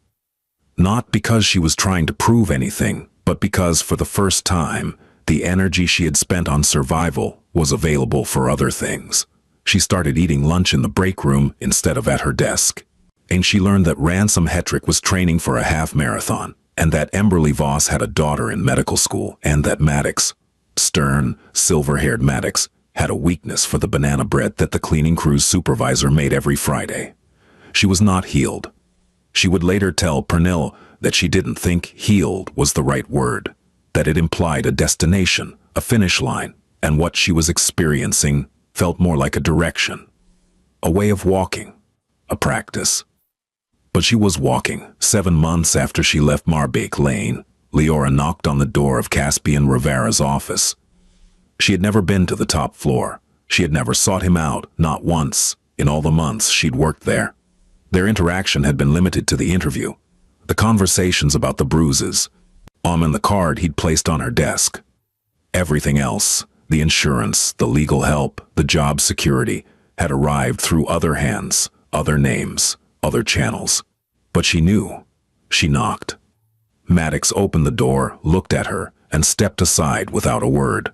Not because she was trying to prove anything, but because for the first time, the energy she had spent on survival was available for other things. She started eating lunch in the break room instead of at her desk. And she learned that Ransom Hetrick was training for a half marathon, and that Emberly Voss had a daughter in medical school, and that Maddox, stern, silver-haired Maddox, had a weakness for the banana bread that the cleaning crew's supervisor made every Friday. She was not healed. She would later tell Pernille that she didn't think healed was the right word, that it implied a destination, a finish line, and what she was experiencing felt more like a direction, a way of walking, a practice. But she was walking. 7 months after she left Marbeek Lane, Leora knocked on the door of Caspian Rivera's office. She had never been to the top floor. She had never sought him out, not once, in all the months she'd worked there. Their interaction had been limited to the interview, the conversations about the bruises, and the card he'd placed on her desk. Everything else, the insurance, the legal help, the job security, had arrived through other hands, other names, other channels. But she knew. She knocked. Maddox opened the door, looked at her, and stepped aside without a word.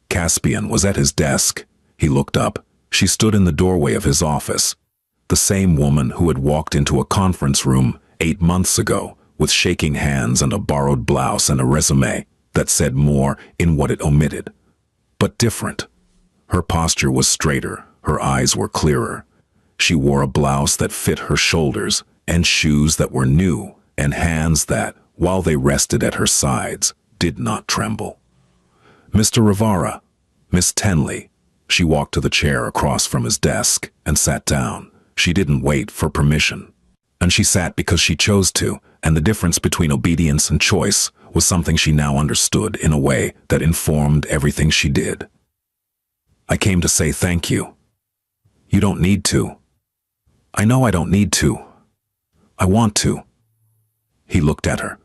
Caspian was at his desk. He looked up. She stood in the doorway of his office. The same woman who had walked into a conference room 8 months ago with shaking hands and a borrowed blouse and a resume that said more in what it omitted. But different. Her posture was straighter. Her eyes were clearer. She wore a blouse that fit her shoulders, and shoes that were new, and hands that, while they rested at her sides, did not tremble. "Mr. Rivera, Miss Tenley." She walked to the chair across from his desk and sat down. She didn't wait for permission. And she sat because she chose to, and the difference between obedience and choice was something she now understood in a way that informed everything she did. "I came to say thank you." "You don't need to." "I know I don't need to. I want to." He looked at her.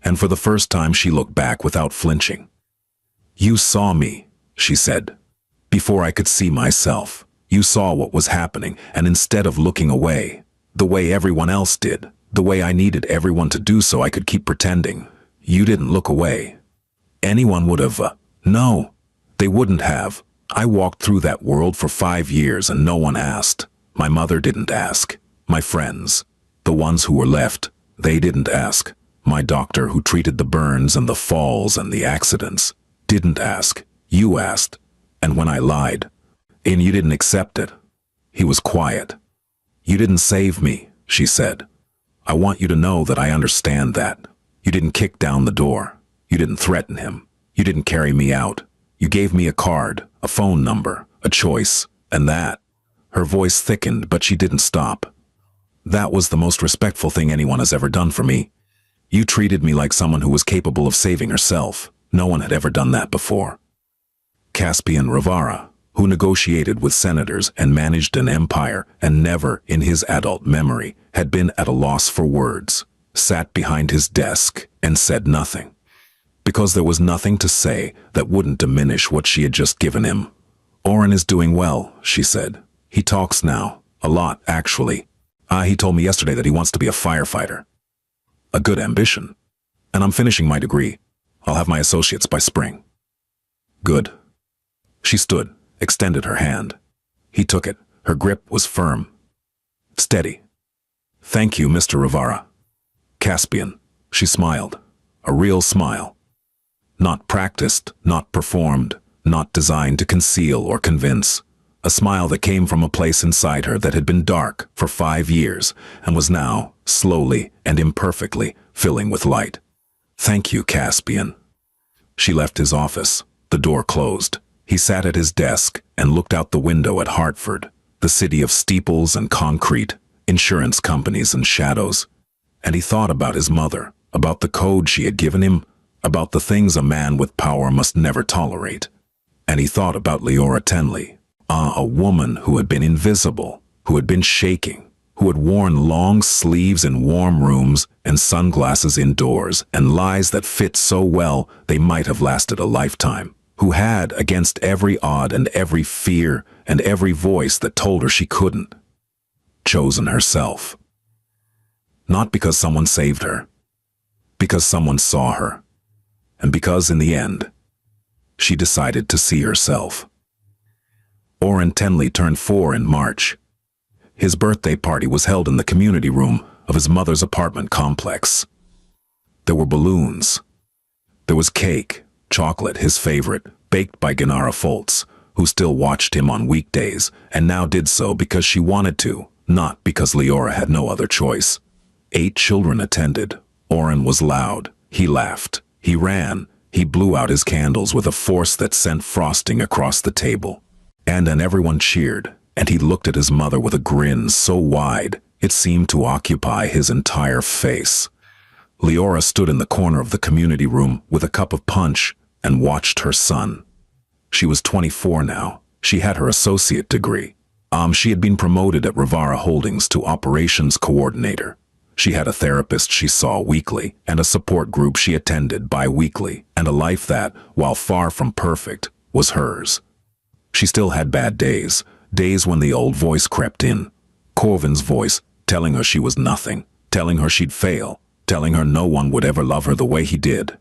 And for the first time she looked back without flinching. "You saw me," she said. "Before I could see myself. You saw what was happening, and instead of looking away, the way everyone else did, the way I needed everyone to do so I could keep pretending, you didn't look away. Anyone would have, no, they wouldn't have. I walked through that world for 5 years and no one asked. My mother didn't ask. My friends, the ones who were left, they didn't ask. My doctor who treated the burns and the falls and the accidents didn't ask. You asked. And when I lied, and you didn't accept it." He was quiet. "You didn't save me," she said. "I want you to know that I understand that. You didn't kick down the door. You didn't threaten him. You didn't carry me out. You gave me a card, a phone number, a choice, and that." Her voice thickened, but she didn't stop. "That was the most respectful thing anyone has ever done for me. You treated me like someone who was capable of saving herself. No one had ever done that before." Caspian Rivera, who negotiated with senators and managed an empire and never, in his adult memory, had been at a loss for words, sat behind his desk and said nothing. Because there was nothing to say that wouldn't diminish what she had just given him. "Oren is doing well," she said. "He talks now. A lot, actually. He told me yesterday that he wants to be a firefighter. A good ambition. And I'm finishing my degree. I'll have my associates by spring." "Good." She stood, extended her hand. He took it. Her grip was firm. Steady. "Thank you, Mr. Rivera." "Caspian." She smiled. A real smile. Not practiced, not performed, not designed to conceal or convince. A smile that came from a place inside her that had been dark for 5 years and was now, slowly and imperfectly, filling with light. "Thank you, Caspian." She left his office. The door closed. He sat at his desk and looked out the window at Hartford, the city of steeples and concrete, insurance companies and shadows. And he thought about his mother, about the code she had given him, about the things a man with power must never tolerate. And he thought about Leora Tenley. A woman who had been invisible, who had been shaking, who had worn long sleeves in warm rooms and sunglasses indoors and lies that fit so well they might have lasted a lifetime, who had, against every odd and every fear and every voice that told her she couldn't, chosen herself. Not because someone saved her, because someone saw her, and because in the end, she decided to see herself. Oren Tenley turned 4 in March. His birthday party was held in the community room of his mother's apartment complex. There were balloons. There was cake, chocolate, his favorite, baked by Gennara Foltz, who still watched him on weekdays and now did so because she wanted to, not because Leora had no other choice. 8 children attended. Oren was loud. He laughed. He ran. He blew out his candles with a force that sent frosting across the table. And then everyone cheered, and he looked at his mother with a grin so wide it seemed to occupy his entire face. Leora stood in the corner of the community room with a cup of punch and watched her son. She was 24 now. She had her associate degree. She had been promoted at Rivara Holdings to operations coordinator. She had a therapist she saw weekly and a support group she attended bi-weekly, and a life that, while far from perfect, was hers. She still had bad days, days when the old voice crept in. Corvin's voice, telling her she was nothing, telling her she'd fail, telling her no one would ever love her the way he did.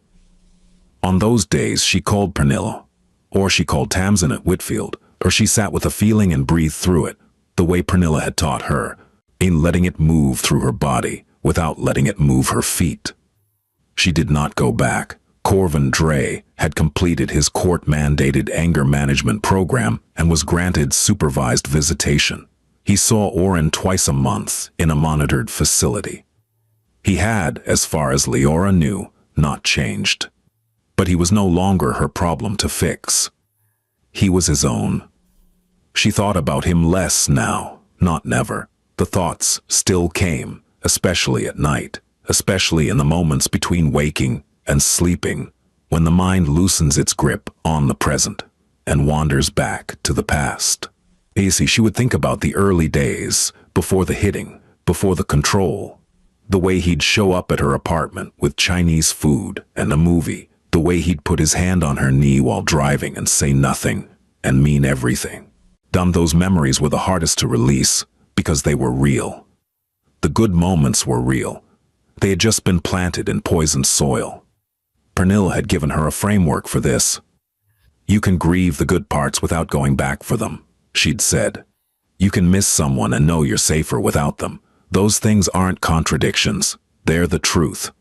On those days she called Pernilla, or she called Tamsin at Whitfield, or she sat with a feeling and breathed through it, the way Pernilla had taught her, in letting it move through her body without letting it move her feet. She did not go back. Corvin Dre had completed his court-mandated anger management program and was granted supervised visitation. He saw Oren twice a month in a monitored facility. He had, as far as Leora knew, not changed. But he was no longer her problem to fix. He was his own. She thought about him less now, not never. The thoughts still came, especially at night, especially in the moments between waking and sleeping, when the mind loosens its grip on the present and wanders back to the past. She would think about the early days, before the hitting, before the control, the way he'd show up at her apartment with Chinese food and a movie, the way he'd put his hand on her knee while driving and say nothing and mean everything. Those memories were the hardest to release because they were real. The good moments were real. They had just been planted in poisoned soil. Pernilla had given her a framework for this. You can grieve the good parts without going back for them, she'd said. You can miss someone and know you're safer without them. Those things aren't contradictions. They're the truth.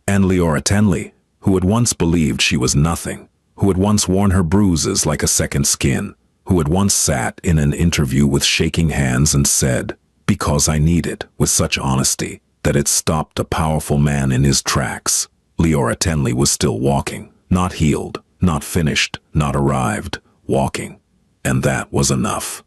And Leora Tenley, who had once believed she was nothing, who had once worn her bruises like a second skin, who had once sat in an interview with shaking hands and said, "Because I need it," with such honesty that it stopped a powerful man in his tracks. Leora Tenley was still walking, not healed, not finished, not arrived, walking. And that was enough.